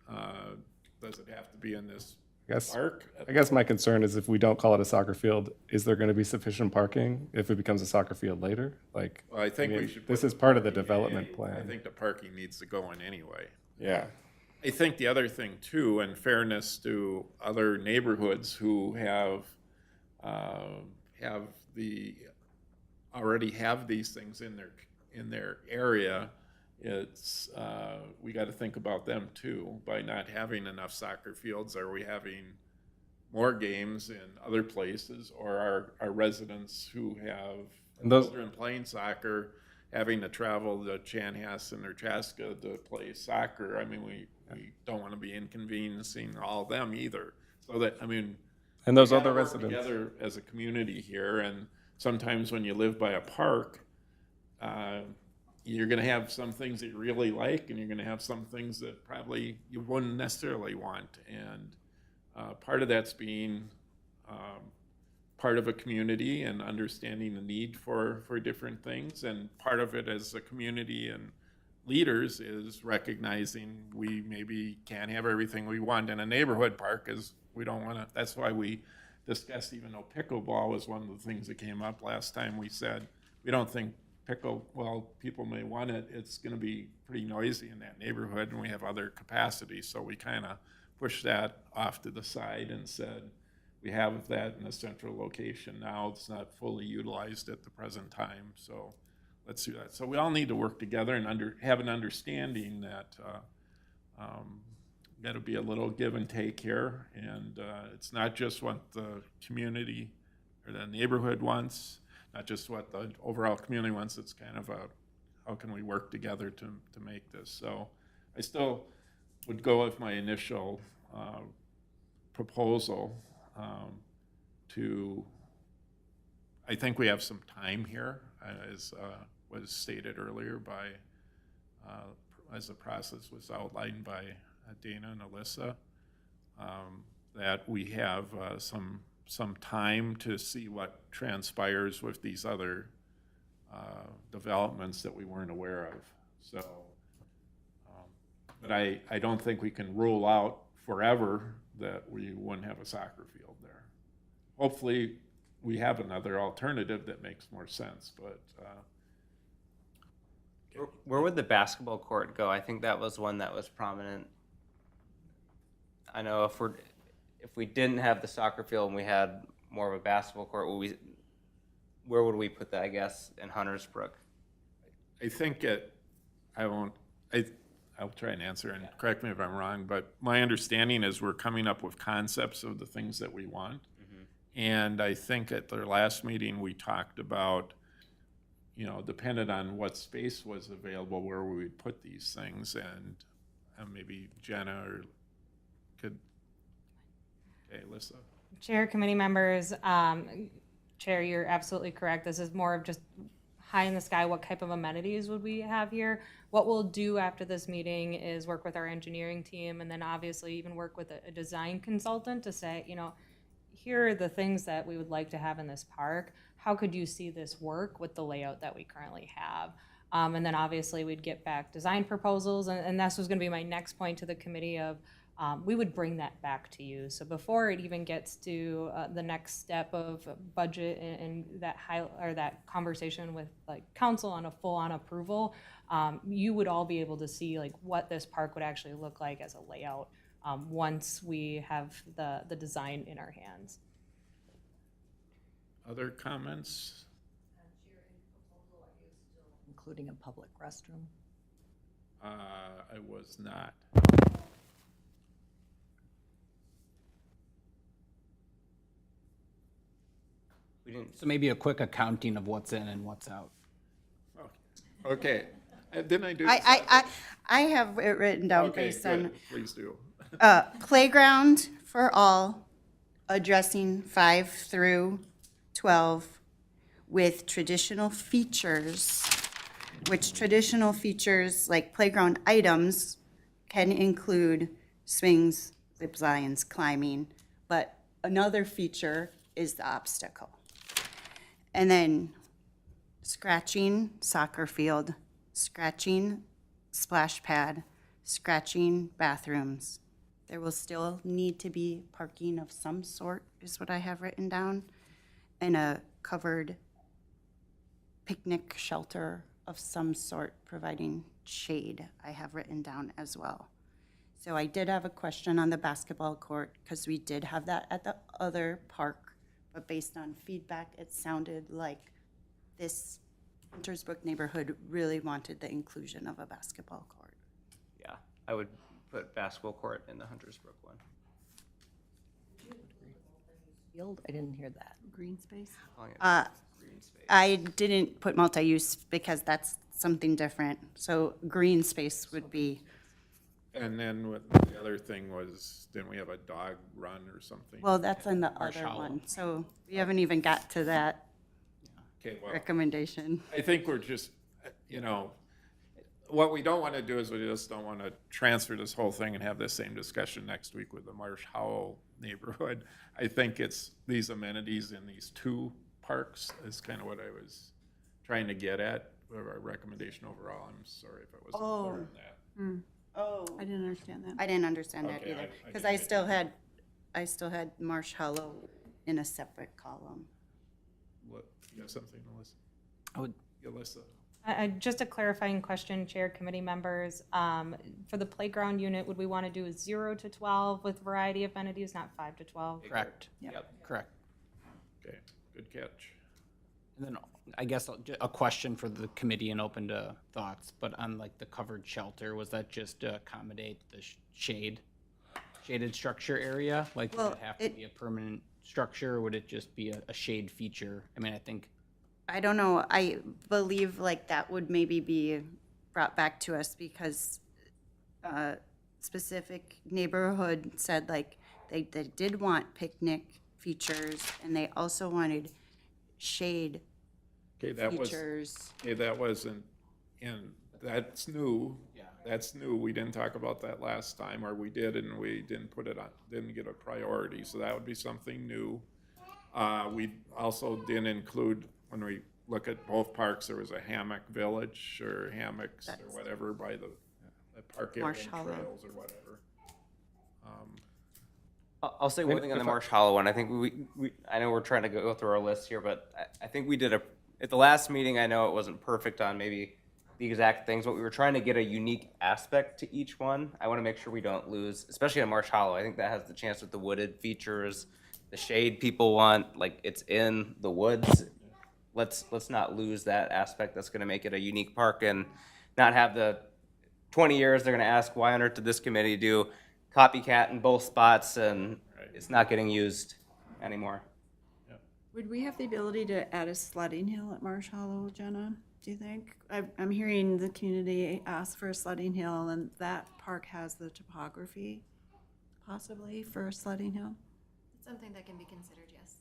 Does it have to be in this park? I guess my concern is, if we don't call it a soccer field, is there going to be sufficient parking if it becomes a soccer field later? Well, I think we should. This put is part of the parking development in. plan. I think the parking needs to go in anyway. Yeah. I think the other thing too, in fairness to other neighborhoods who already have these things in their area, it's we got to think about them too. By not having enough soccer fields, are we having more games in other places, or our residents who have children playing soccer having to travel to Chanhassen or Chaska to play soccer? I mean, we don't want to be inconveniencing all of them either. So that, I mean, and those we other gotta work residents together as a community here, and sometimes when you live by a park, you're going to have some things that you really like, and you're going to have some things that probably you wouldn't necessarily want. And part of that's being part of a community and understanding the need for different things. And part of it as a community and leaders is recognizing we maybe can't have everything we want in a neighborhood park, as we don't want to. That's why we discussed, even though pickleball was one of the things that came up last time, we said we don't think people may want it. It's going to be pretty noisy in that neighborhood, and we have other capacities. So we kind of pushed that off to the side and said, we have that in a central location now. It's not fully utilized at the present time. So let's do that. So we all need to work together and have an understanding that that'll be a little give and take here, and it's not just what the community or the neighborhood wants, not just what the overall community wants. It's kind of a, how can we work together to make this? So I still would go with my initial proposal to, I think we have some time here, as was stated earlier by, as the process was outlined by Dana and Alyssa, that we have some time to see what transpires with these other developments that we weren't aware of. So, but I don't think we can rule out forever that we wouldn't have a soccer field there. Hopefully, we have another alternative that makes more sense, but Where would the basketball court go? I think that was one that was prominent. I know if we didn't have the soccer field and we had more of a basketball court, where would we put that, I guess, in Huntersbrook? I think I'll try and answer, and correct me if I'm wrong, but my understanding is we're coming up with concepts of the things that we want. And I think at their last meeting, we talked about, you know, dependent on what space was available, where we would put these things, and maybe Jenna or could, okay, Alyssa. Chair, committee members, Chair, you're absolutely correct. This is more of just high in the sky, what type of amenities would we have here? What we'll do after this meeting is work with our engineering team, and then obviously even work with a design consultant to say, you know, here are the things that we would like to have in this park. How could you see this work with the layout that we currently have? And then obviously we'd get back design proposals, and this was gonna be my next point to the committee of, we would bring that back to you. So before it even gets to the next step of budget and that conversation with like council on a full-on approval, you would all be able to see like what this park would actually look like as a layout once we have the design in our hands. Other comments? Including a public restroom. I was not. We didn't. So maybe a quick accounting of what's in and what's out. Okay. Didn't I do? I have it written down Okay, based on good. Please do. playground for all, addressing 5 through 12 with traditional features, which traditional features like playground items can include swings, zip lines, climbing, but another feature is the obstacle. And then scratching soccer field, scratching splash pad, scratching bathrooms. There will still need to be parking of some sort, is what I have written down, and a covered picnic shelter of some sort providing shade, I have written down as well. So I did have a question on the basketball court, because we did have that at the other park, but based on feedback, it sounded like this Huntersbrook neighborhood really wanted the inclusion of a basketball court. Yeah, I would put basketball court in the Huntersbrook one. Field, I didn't hear that. Green space? Calling it green space. I didn't put multi-use because that's something different. So green space would be, And then what the other thing was, didn't we have a dog run or something? well, that's in the Marsh other Hollow. one. So we haven't even got to that Okay, well, recommendation. I think we're just, you know, what we don't want to do is we just don't want to transfer this whole thing and have this same discussion next week with the Marsh Howell neighborhood. I think it's these amenities in these two parks is kind of what I was trying to get at, with our recommendation overall. I'm sorry if I wasn't clear on that. Oh. I didn't understand that. I didn't understand that Okay, either, I because didn't I still had Marsh Hollow in a separate column. What, you have something, Alyssa? I would- Alyssa? Just a clarifying question, Chair, committee members. For the playground unit, would we want to do a 0 to 12 with variety of amenities, not 5 to 12? Correct. Yep. Correct. Okay, good catch. And then I guess a question for the committee and open to thoughts, but on like the covered shelter, was that just to accommodate the shaded structure area? Like, would Well, it have to be a permanent structure, or would it just be a shade feature? I mean, I think, I don't know, I believe like that would maybe be brought back to us because specific neighborhood said like they did want picnic features and they also wanted shade Okay, that was, features. okay, that wasn't, and that's new. Yeah. That's new. We didn't talk about that last time, or we did and we didn't put it on, didn't get a priority, so that would be something new. We also didn't include, when we look at both parks, there was a hammock village or hammocks or whatever by the park area Marsh and Hollow. trails or whatever. I'll say one thing on the Marsh Hollow one. I think I know we're trying to go through our list here, but I think we did at the last meeting, I know it wasn't perfect on maybe the exact things, but we were trying to get a unique aspect to each one. I want to make sure we don't lose, especially on Marsh Hollow. I think that has the chance with the wooded features, the shade people want, like it's in the woods. Let's not lose that aspect. That's going to make it a unique park and not have the 20 years they're going to ask, why on earth did this committee do copycat in both spots, and it's not getting used anymore. Would we have the ability to add a sledding hill at Marsh Hollow, Jenna, do you think? I'm hearing the community ask for a sledding hill, and that park has the topography possibly for a sledding hill? It's something that can be considered, yes.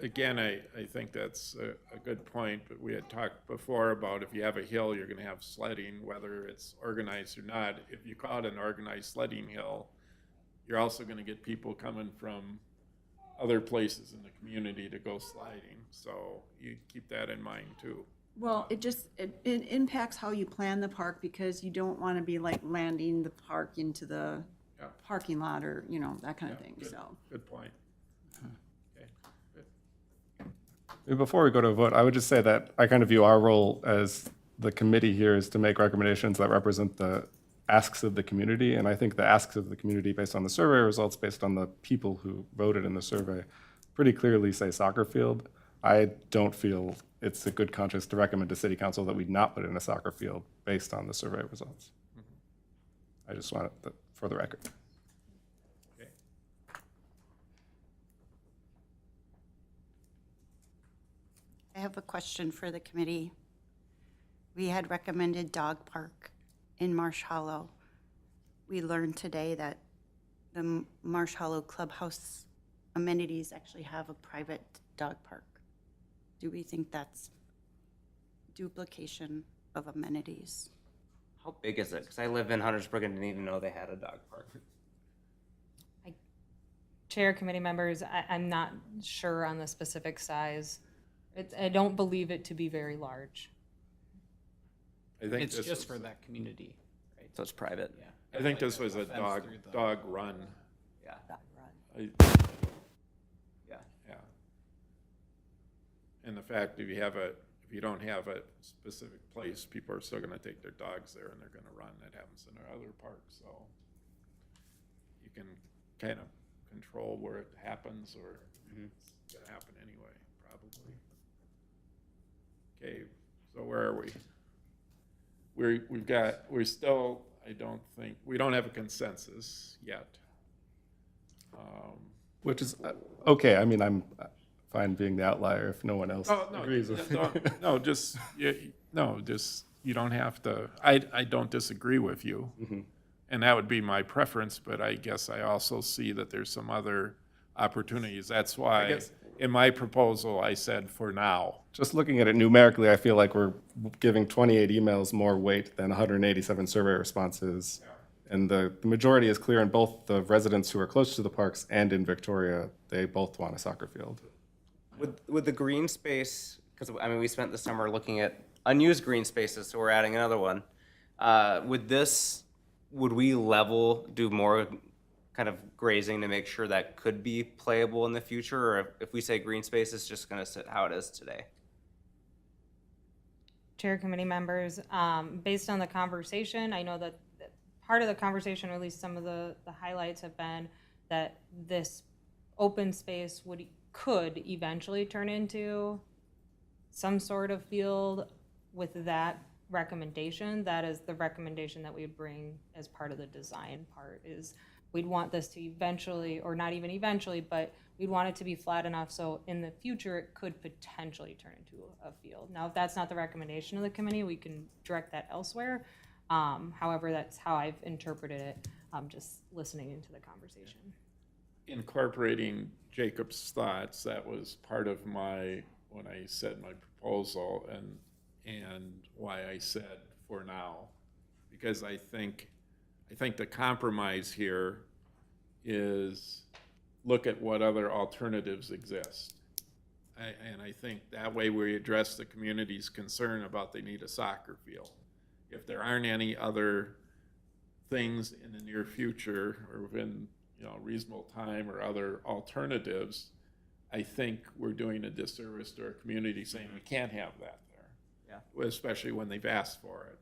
Again, I think that's a good point, but we had talked before about if you have a hill, you're gonna have sledding, whether it's organized or not. If you call it an organized sledding hill, you're also gonna get people coming from other places in the community to go sliding, so you keep that in mind too. Well, it impacts how you plan the park because you don't want to be like landing the park into the Yeah. parking lot or, you know, that kind of Yeah, thing, good- so. Good point. Okay, good. Before we go to a vote, I would just say that I kind of view our role as the committee here is to make recommendations that represent the asks of the community. And I think the asks of the community based on the survey results, based on the people who voted in the survey, pretty clearly say soccer field. I don't feel it's a good conscience to recommend to city council that we not put in a soccer field based on the survey results. I just want it for the record. Okay. I have a question for the committee. We had recommended dog park in Marsh Hollow. We learned today that the Marsh Hollow Clubhouse amenities actually have a private dog park. Do we think that's duplication of amenities? How big is it? Because I live in Huntersburg and didn't even know they had a dog park. Chair, committee members, I'm not sure on the specific size. I don't believe it to be very large. I think it's this just was- for that community, right? So it's private. Yeah. I think this was a Fence dog through the- run. Yeah. I- Yeah. Yeah. And the fact if you don't have a specific place, people are still gonna take their dogs there and they're gonna run. That happens in our other parks, so you can kind of control where it happens, or it's gonna happen anyway, probably. Okay, so where are we? We're still, I don't think, we don't have a consensus yet. Which is okay. I mean, I'm fine being the outlier if no one else Oh, no, agrees with no, just, you don't have to, I don't disagree with you. And that would be my preference, but I guess I also see that there's some other opportunities. That's why, guess- in my proposal, I said for now. Just looking at it numerically, I feel like we're giving 28 emails more weight than 187 survey responses. And the majority is clear in both the residents who are close to the parks and in Victoria. They both want a soccer field. With the green space, because I mean, we spent the summer looking at unused green spaces, so we're adding another one. With this, would we do more kind of grazing to make sure that could be playable in the future? Or if we say green space is just gonna sit how it is today? Chair, committee members, based on the conversation, I know that part of the conversation, or at least some of the highlights have been that this open space could eventually turn into some sort of field with that recommendation, that is the recommendation that we would bring as part of the design part, is we'd want this to eventually, or not even eventually, but we'd want it to be flat enough so in the future it could potentially turn into a field. Now, if that's not the recommendation of the committee, we can direct that elsewhere. However, that's how I've interpreted it, just listening into the conversation. Incorporating Jacob's thoughts, that was part of when I said my proposal, and why I said for now, because I think the compromise here is look at what other alternatives exist. And I think that way we address the community's concern about they need a soccer field. If there aren't any other things in the near future or within reasonable time or other alternatives, I think we're doing a disservice to our community saying we can't have that there. Yeah. Especially when they've asked for it.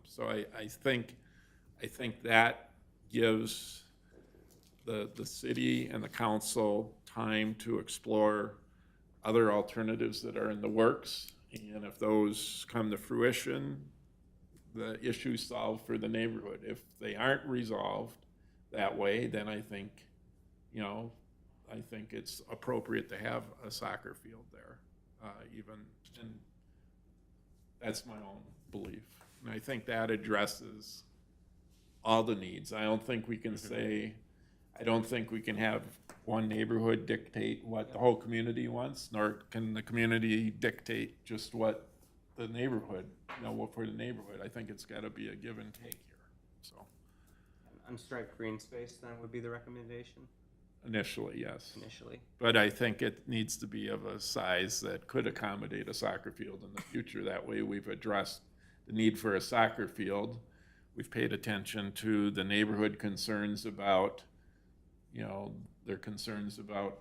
So I think that gives the city and the council time to explore other alternatives that are in the works. And if those come to fruition, the issue's solved for the neighborhood. If they aren't resolved that way, then I think it's appropriate to have a soccer field there, and that's my own belief. And I think that addresses all the needs. I don't think we can have one neighborhood dictate what the whole community wants, nor can the community dictate just what the neighborhood, for the neighborhood. I think it's got to be a give and take here. So Unstriped green space then would be the recommendation? initially, yes. Initially. But I think it needs to be of a size that could accommodate a soccer field in the future. That way we've addressed the need for a soccer field. We've paid attention to the neighborhood concerns about, their concerns about,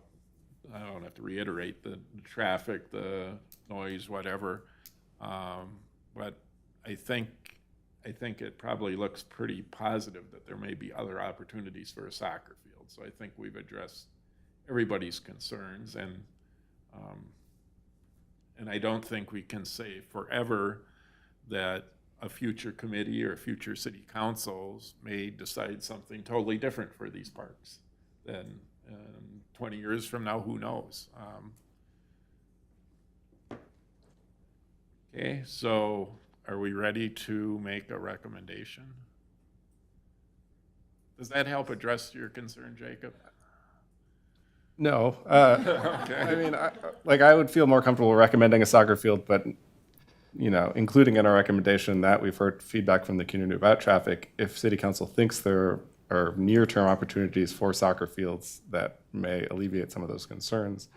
I don't have to reiterate, the traffic, the noise, whatever. But I think it probably looks pretty positive that there may be other opportunities for a soccer field. So I think we've addressed everybody's concerns, and I don't think we can say forever that a future committee or future city councils may decide something totally different for these parks. Then 20 years from now, who knows? Okay, so are we ready to make a recommendation? Does that help address your concern, Jacob? No. I mean, I would feel more comfortable recommending a soccer field, but, including in our recommendation that we've heard feedback from the community about traffic. If city council thinks there are near-term opportunities for soccer fields that may alleviate some of those concerns,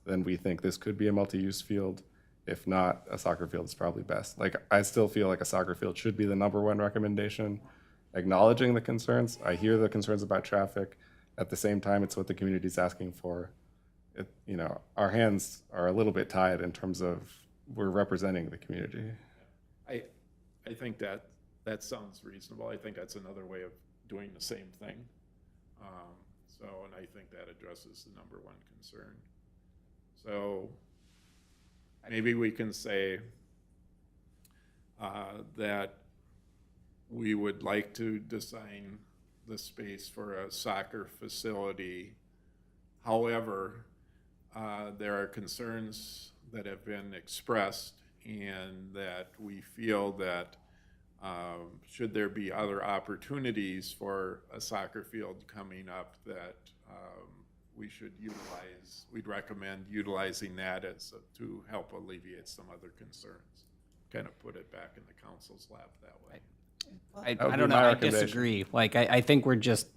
then we think this could be a multi-use field. If not, a soccer field is probably best. I still feel like a soccer field should be the #1 recommendation, acknowledging the concerns. I hear the concerns about traffic. At the same time, it's what the community is asking for. Our hands are a little bit tied in terms of we're representing the community. I think that sounds reasonable. I think that's another way of doing the same thing. And I think that addresses the #1 concern. So maybe we can say that we would like to design the space for a soccer facility. However, there are concerns that have been expressed, and that we feel that should there be other opportunities for a soccer field coming up, that we'd recommend utilizing that to help alleviate some other concerns. Kind of put it back in the council's lap that way. I don't know, I disagree. I think we're just,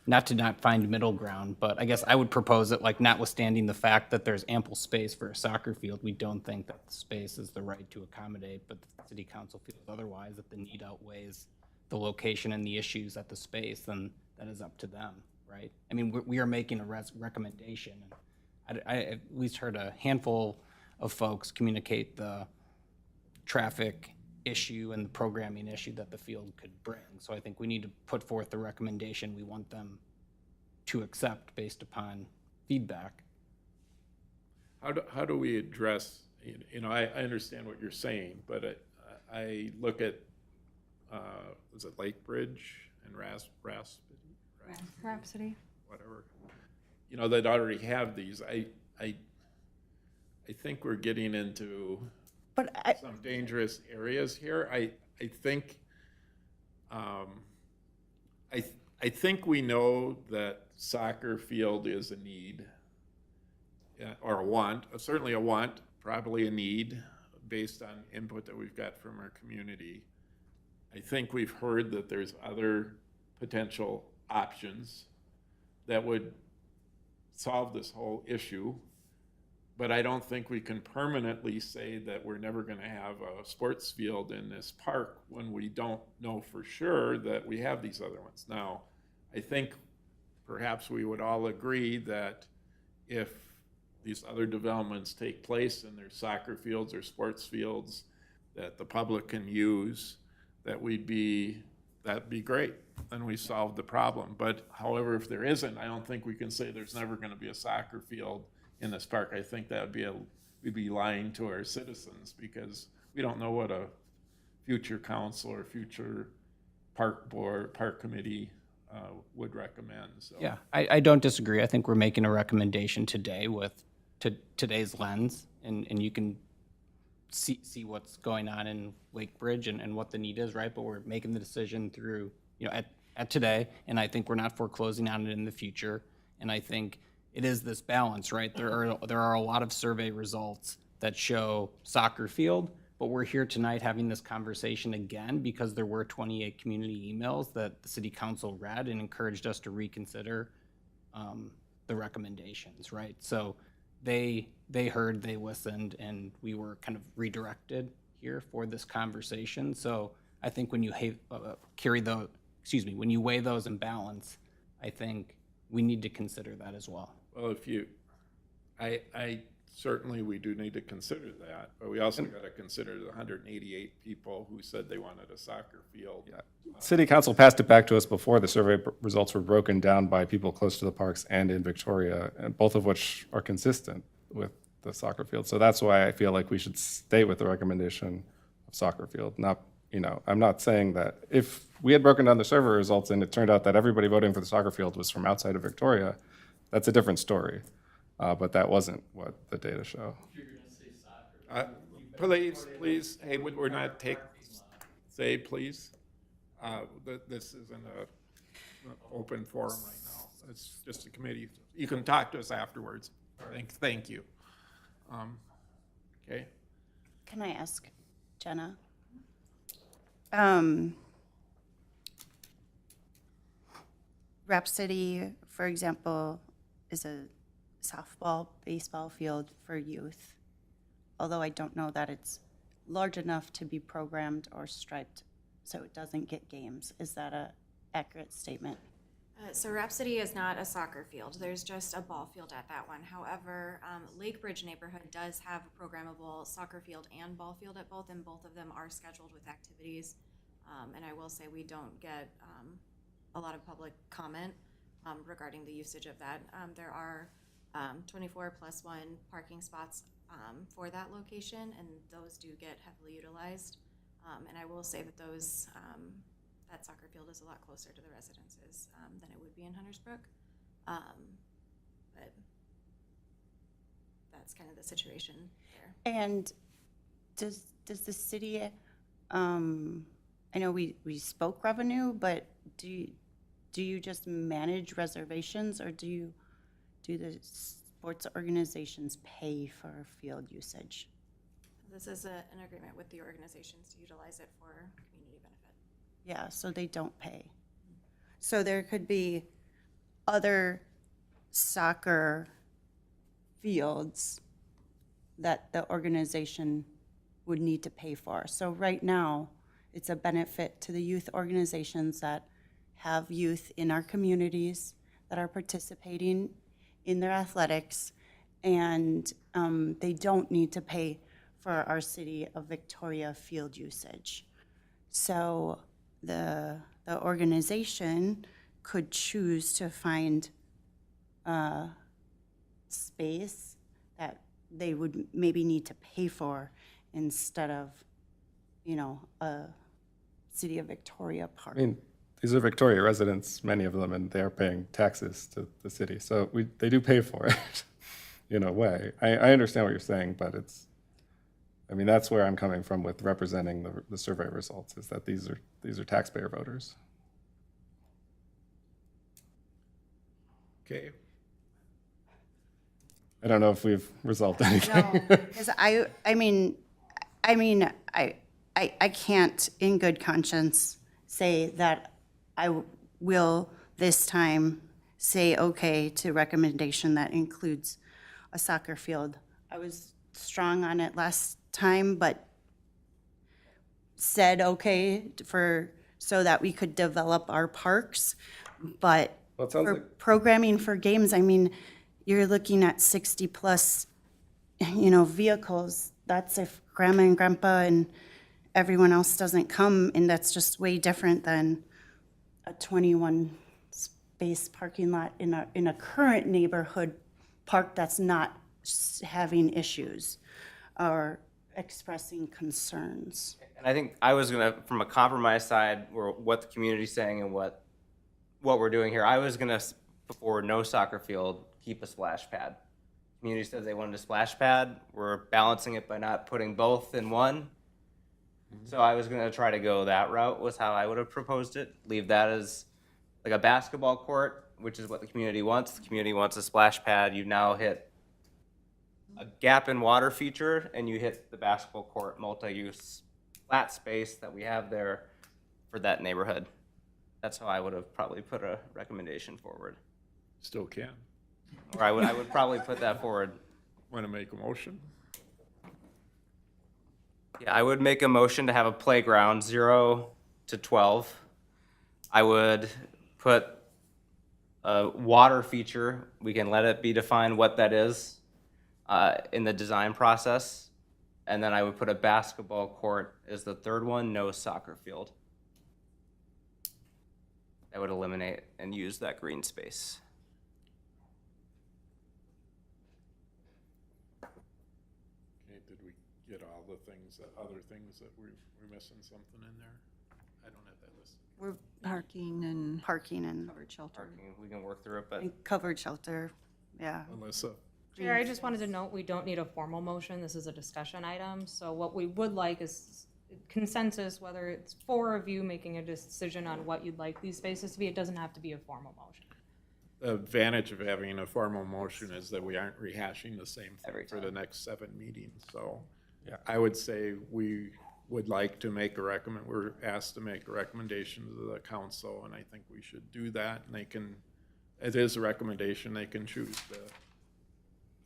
not to not find middle ground, but I guess I would propose that, notwithstanding the fact that there's ample space for a soccer field, we don't think that the space is the right to accommodate, but the city council feels otherwise, that the need outweighs the location and the issues at the space, then that is up to them, right? I mean, we are making a recommendation. And I at least heard a handful of folks communicate the traffic issue and the programming issue that the field could bring. So I think we need to put forth the recommendation we want them to accept based upon feedback. How do we address you know, I understand what you're saying, but I look at, was it Lake Bridge and Rhapsody. whatever, you know, that already have these. I think we're getting into But some dangerous areas here. I think, I think we know that soccer field is a need, or a want, certainly a want, probably a need, based on input that we've got from our community. I think we've heard that there's other potential options that would solve this whole issue, but I don't think we can permanently say that we're never going to have a sports field in this park when we don't know for sure that we have these other ones. Now, I think perhaps we would all agree that if these other developments take place and there's soccer fields or sports fields that the public can use, that'd be great. Then we solved the problem. But however, if there isn't, I don't think we can say there's never going to be a soccer field in this park. I think that we'd be lying to our citizens, because we don't know what a future council or future park board, park committee would recommend. So. Yeah, I don't disagree. I think we're making a recommendation today with today's lens, and you can see what's going on in Lake Bridge and what the need is, right? But we're making the decision through, at today, and I think we're not foreclosing on it in the future. And I think it is this balance, right? There are a lot of survey results that show soccer field, but we're here tonight having this conversation again because there were 28 community emails that the city council read and encouraged us to reconsider the recommendations, right? So they heard, they listened, and we were kind of redirected here for this conversation. So I think when you when you weigh those in balance, I think we need to consider that as well. Well, I certainly we do need to consider that, but we also got to consider the 188 people who said they wanted a soccer field. Yeah. City Council passed it back to us before the survey results were broken down by people close to the parks and in Victoria, and both of which are consistent with the soccer field. So that's why I feel like we should stay with the recommendation of soccer field. Not, I'm not saying that if we had broken down the survey results and it turned out that everybody voting for the soccer field was from outside of Victoria, that's a different story. But that wasn't what the data show. You're gonna say soccer. Please, hey, we're not say please. This isn't an open forum right now. It's just a committee. You can talk to us afterwards. Thank you. Okay. Can I ask Jenna? Rhapsody, for example, is a softball, baseball field for youth, although I don't know that it's large enough to be programmed or striped so it doesn't get games. Is that an accurate statement? So Rhapsody is not a soccer field. There's just a ball field at that one. However, Lake Bridge neighborhood does have a programmable soccer field and ball field at both, and both of them are scheduled with activities. And I will say we don't get a lot of public comment regarding the usage of that. There are 24+1 parking spots for that location, and those do get heavily utilized. And I will say that those that soccer field is a lot closer to the residences than it would be in Huntersbrook. But that's kind of the situation there. And does the city, I know we spoke revenue, but do you just manage reservations, or do the sports organizations pay for field usage? This is an agreement with the organizations to utilize it for community benefit. Yeah, so they don't pay. So there could be other soccer fields that the organization would need to pay for. So right now, it's a benefit to the youth organizations that have youth in our communities that are participating in their athletics, and they don't need to pay for our City of Victoria field usage. So the organization could choose to find space that they would maybe need to pay for instead of, you know, a City of Victoria park. I mean, these are Victoria residents, many of them, and they're paying taxes to the city. So they do pay for it in a way. I understand what you're saying, but I mean, that's where I'm coming from with representing the survey results, is that these are taxpayer voters. Okay, I don't know if we've resolved anything. No, because I can't in good conscience say that I will this time say okay to recommendation that includes a soccer field. I was strong on it last time, but said okay so that we could develop our parks. But Well, it sounds for like- programming for games, I mean, you're looking at 60 plus, you know, vehicles. That's if grandma and grandpa and everyone else doesn't come, and that's just way different than a 21 space parking lot in a current neighborhood park that's not having issues or expressing concerns. And I think I was gonna, from a compromise side, or what the community's saying and what we're doing here, I was gonna put forward no soccer field, keep a splash pad. Community says they wanted a splash pad. We're balancing it by not putting both in one. So I was gonna try to go that route, was how I would have proposed it. Leave that as like a basketball court, which is what the community wants. The community wants a splash pad. You now hit a gap in water feature, and you hit the basketball court multi-use flat space that we have there for that neighborhood. That's how I would have probably put a recommendation forward. still can. Or I would probably put that forward. Want to make a motion? Yeah, I would make a motion to have a playground 0 to 12. I would put a water feature. We can let it be defined what that is in the design process. And then I would put a basketball court as the third one, no soccer field. That would eliminate and use that green space. Okay, did we get all the things, other things that we're missing something in there? I don't have that list. We're Parking and parking and covered shelter. Parking, we can work through it, but covered shelter, yeah. Alyssa? Chair, I just wanted to note, we don't need a formal motion. This is a discussion item. So what we would like is consensus, whether it's 4 of you making a decision on what you'd like these spaces to be. It doesn't have to be a formal motion. The advantage of having a formal motion is that we aren't rehashing the same Every thing for the time. next 7 meetings, so. Yeah. I would say we would like to make we're asked to make a recommendation to the council, and I think we should do that, and it is a recommendation, they can choose to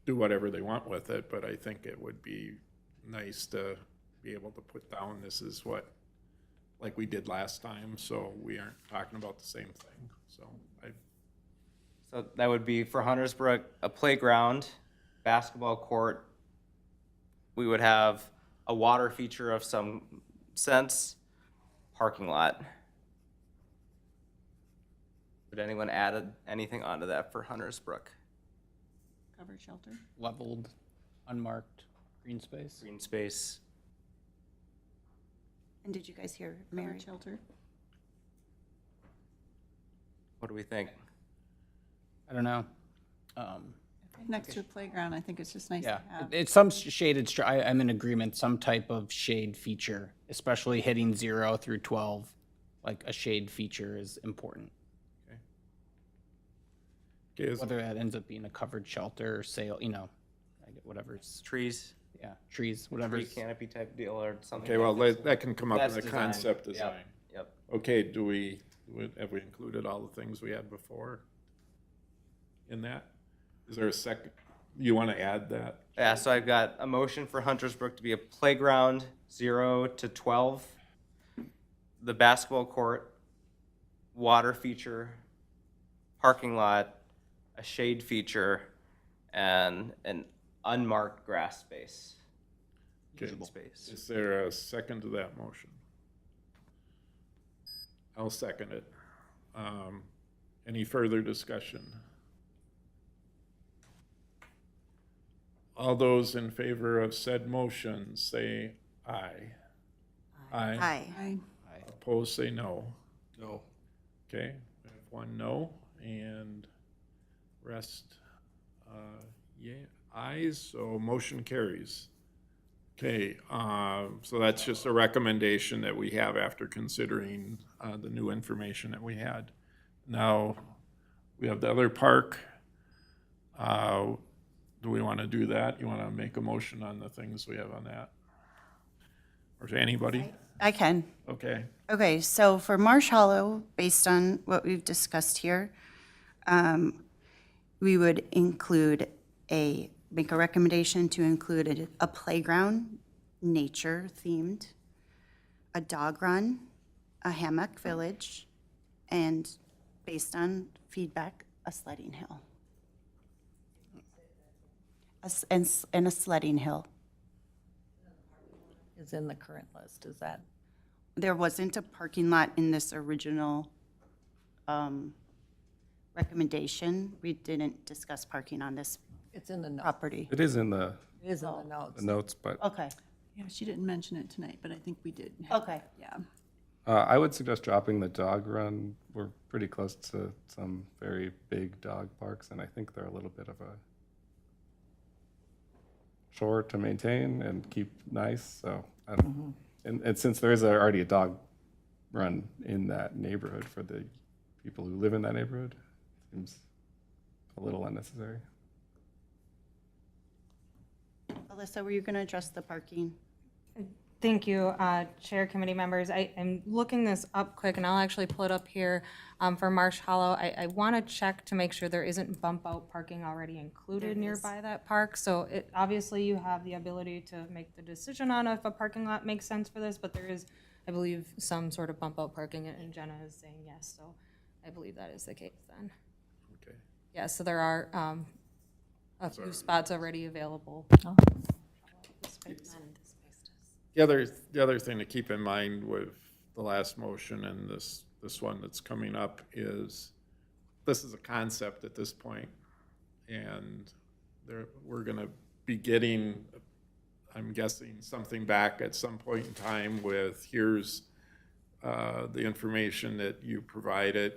do whatever they want with it, but I think it would be nice to be able to put down, this is what, like we did last time, so we aren't talking about the same thing, so so that would be for Huntersbrook, a playground, basketball court. We would have a water feature of some sense, parking lot. Would anyone add anything onto that for Huntersbrook? Covered shelter. Leveled, unmarked green space. Green space. And did you guys hear Mary? Covered shelter. What do we think? I don't know. Next to a playground, I think it's just nice Yeah, to have. it's some shaded, I'm in agreement, some type of shade feature, especially hitting 0 through 12. Like a shade feature is important. okay, Whether that ends up being a covered shelter or sail, whatever it's, Trees, yeah, trees, whatever. tree canopy type deal or something. okay, well, like that can come up in That's the design. concept Yep, design. Yep. Okay, have we included all the things we had before in that? Is there a second, you want to add that? Yeah, so I've got a motion for Huntersbrook to be a playground 0 to 12. The basketball court, water feature, parking lot, a shade feature, and an unmarked grass space. Okay. Green space. Is there a second to that motion? I'll second it. Any further discussion? All those in favor of said motion, say aye. Aye. Aye. Opposed, say no. No. Okay, we have one no, and rest, yeah, ayes, so motion carries. Okay, so that's just a recommendation that we have after considering, the new information that we had. Now, we have the other park. Do we want to do that? You want to make a motion on the things we have on that? Or is anybody? I can. Okay, Okay, so for Marsh Hollow, based on what we've discussed here, we would make a recommendation to include a playground, nature themed, a dog run, a hammock village, and based on feedback, a sledding hill. And a sledding hill. Is in the current list, is that? There wasn't a parking lot in this original recommendation. We didn't discuss parking on this It's in the note. property. It is in the It is in the notes. notes, but Okay, Yeah, she didn't mention it tonight, but I think we did. okay. Yeah. I would suggest dropping the dog run. We're pretty close to some very big dog parks, and I think they're a little bit of a chore to maintain and keep nice. So, I don't, and since there is already a dog run in that neighborhood for the people who live in that neighborhood, seems a little unnecessary. Alyssa, were you going to address the parking? Thank you, Chair, committee members. I am looking this up quick, and I'll actually pull it up here for Marsh Hollow. I want to check to make sure there isn't bump out parking already included nearby that park. So obviously you have the ability to make the decision on if a parking lot makes sense for this, but there is, I believe, some sort of bump out parking, and Jenna is saying yes, so I believe that is the case then. okay. Yeah, so there are a few spots already available. The other thing to keep in mind with the last motion and this one that's coming up is, this is a concept at this point, and we're gonna be getting, I'm guessing, something back at some point in time with, here's the information that you provided.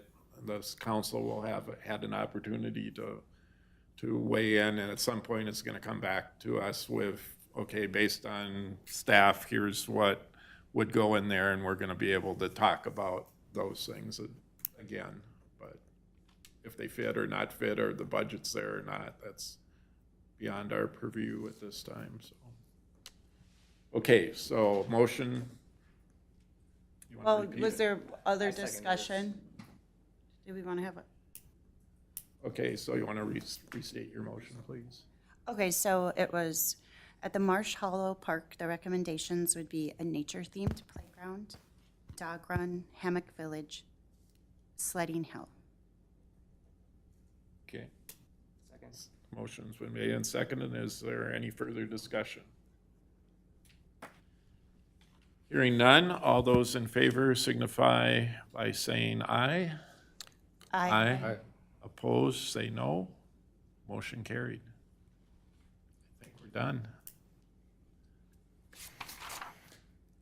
This council will have had an opportunity to weigh in, and at some point it's gonna come back to us with, okay, based on staff, here's what would go in there, and we're gonna be able to talk about those things again. But if they fit or not fit, or the budget's there or not, that's beyond our purview at this time, so. Okay, so motion. You wanna Well, repeat was it? there other discussion? Do we want to have a? Okay, so you wanna restate your motion, please? Okay, so it was, at the Marsh Hollow Park, the recommendations would be a nature-themed playground, dog run, hammock village, sledding hill. Okay. Motion's been made and seconded. Is there any further discussion? Hearing none, all those in favor signify by saying aye. Aye. Opposed, say no. Motion carried. I think we're done.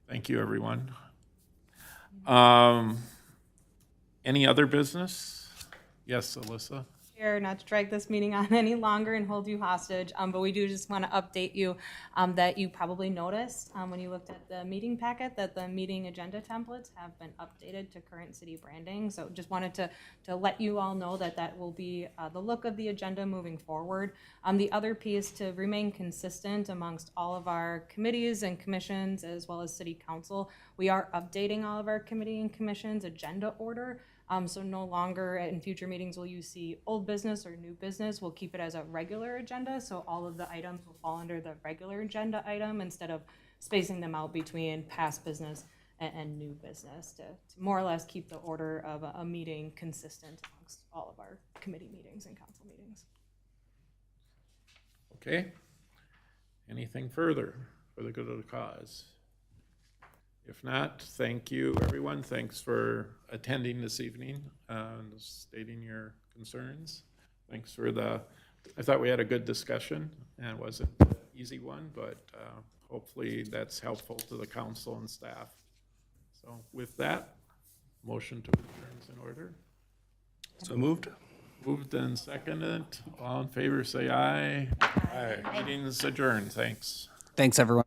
Thank you, everyone. Any other business? Yes, Alyssa? Chair, not to drag this meeting on any longer and hold you hostage, but we do just want to update you that you probably noticed when you looked at the meeting packet that the meeting agenda templates have been updated to current city branding. So just wanted to let you all know that that will be the look of the agenda moving forward. The other piece, to remain consistent amongst all of our committees and commissions as well as city council, we are updating all of our committee and commissions agenda order. So no longer in future meetings will you see old business or new business. We'll keep it as a regular agenda, so all of the items will fall under the regular agenda item instead of spacing them out between past business and new business to more or less keep the order of a meeting consistent amongst all of our committee meetings and council meetings. Okay. Anything further for the good of the cause? If not, thank you, everyone. Thanks for attending this evening and stating your concerns. Thanks for the I thought we had a good discussion, and it wasn't an easy one, but hopefully that's helpful to the council and staff. So with that, motion to adjourn is in order. So moved? Moved and seconded. All in favor, say aye. Aye. Meeting is adjourned. Thanks. Thanks, everyone.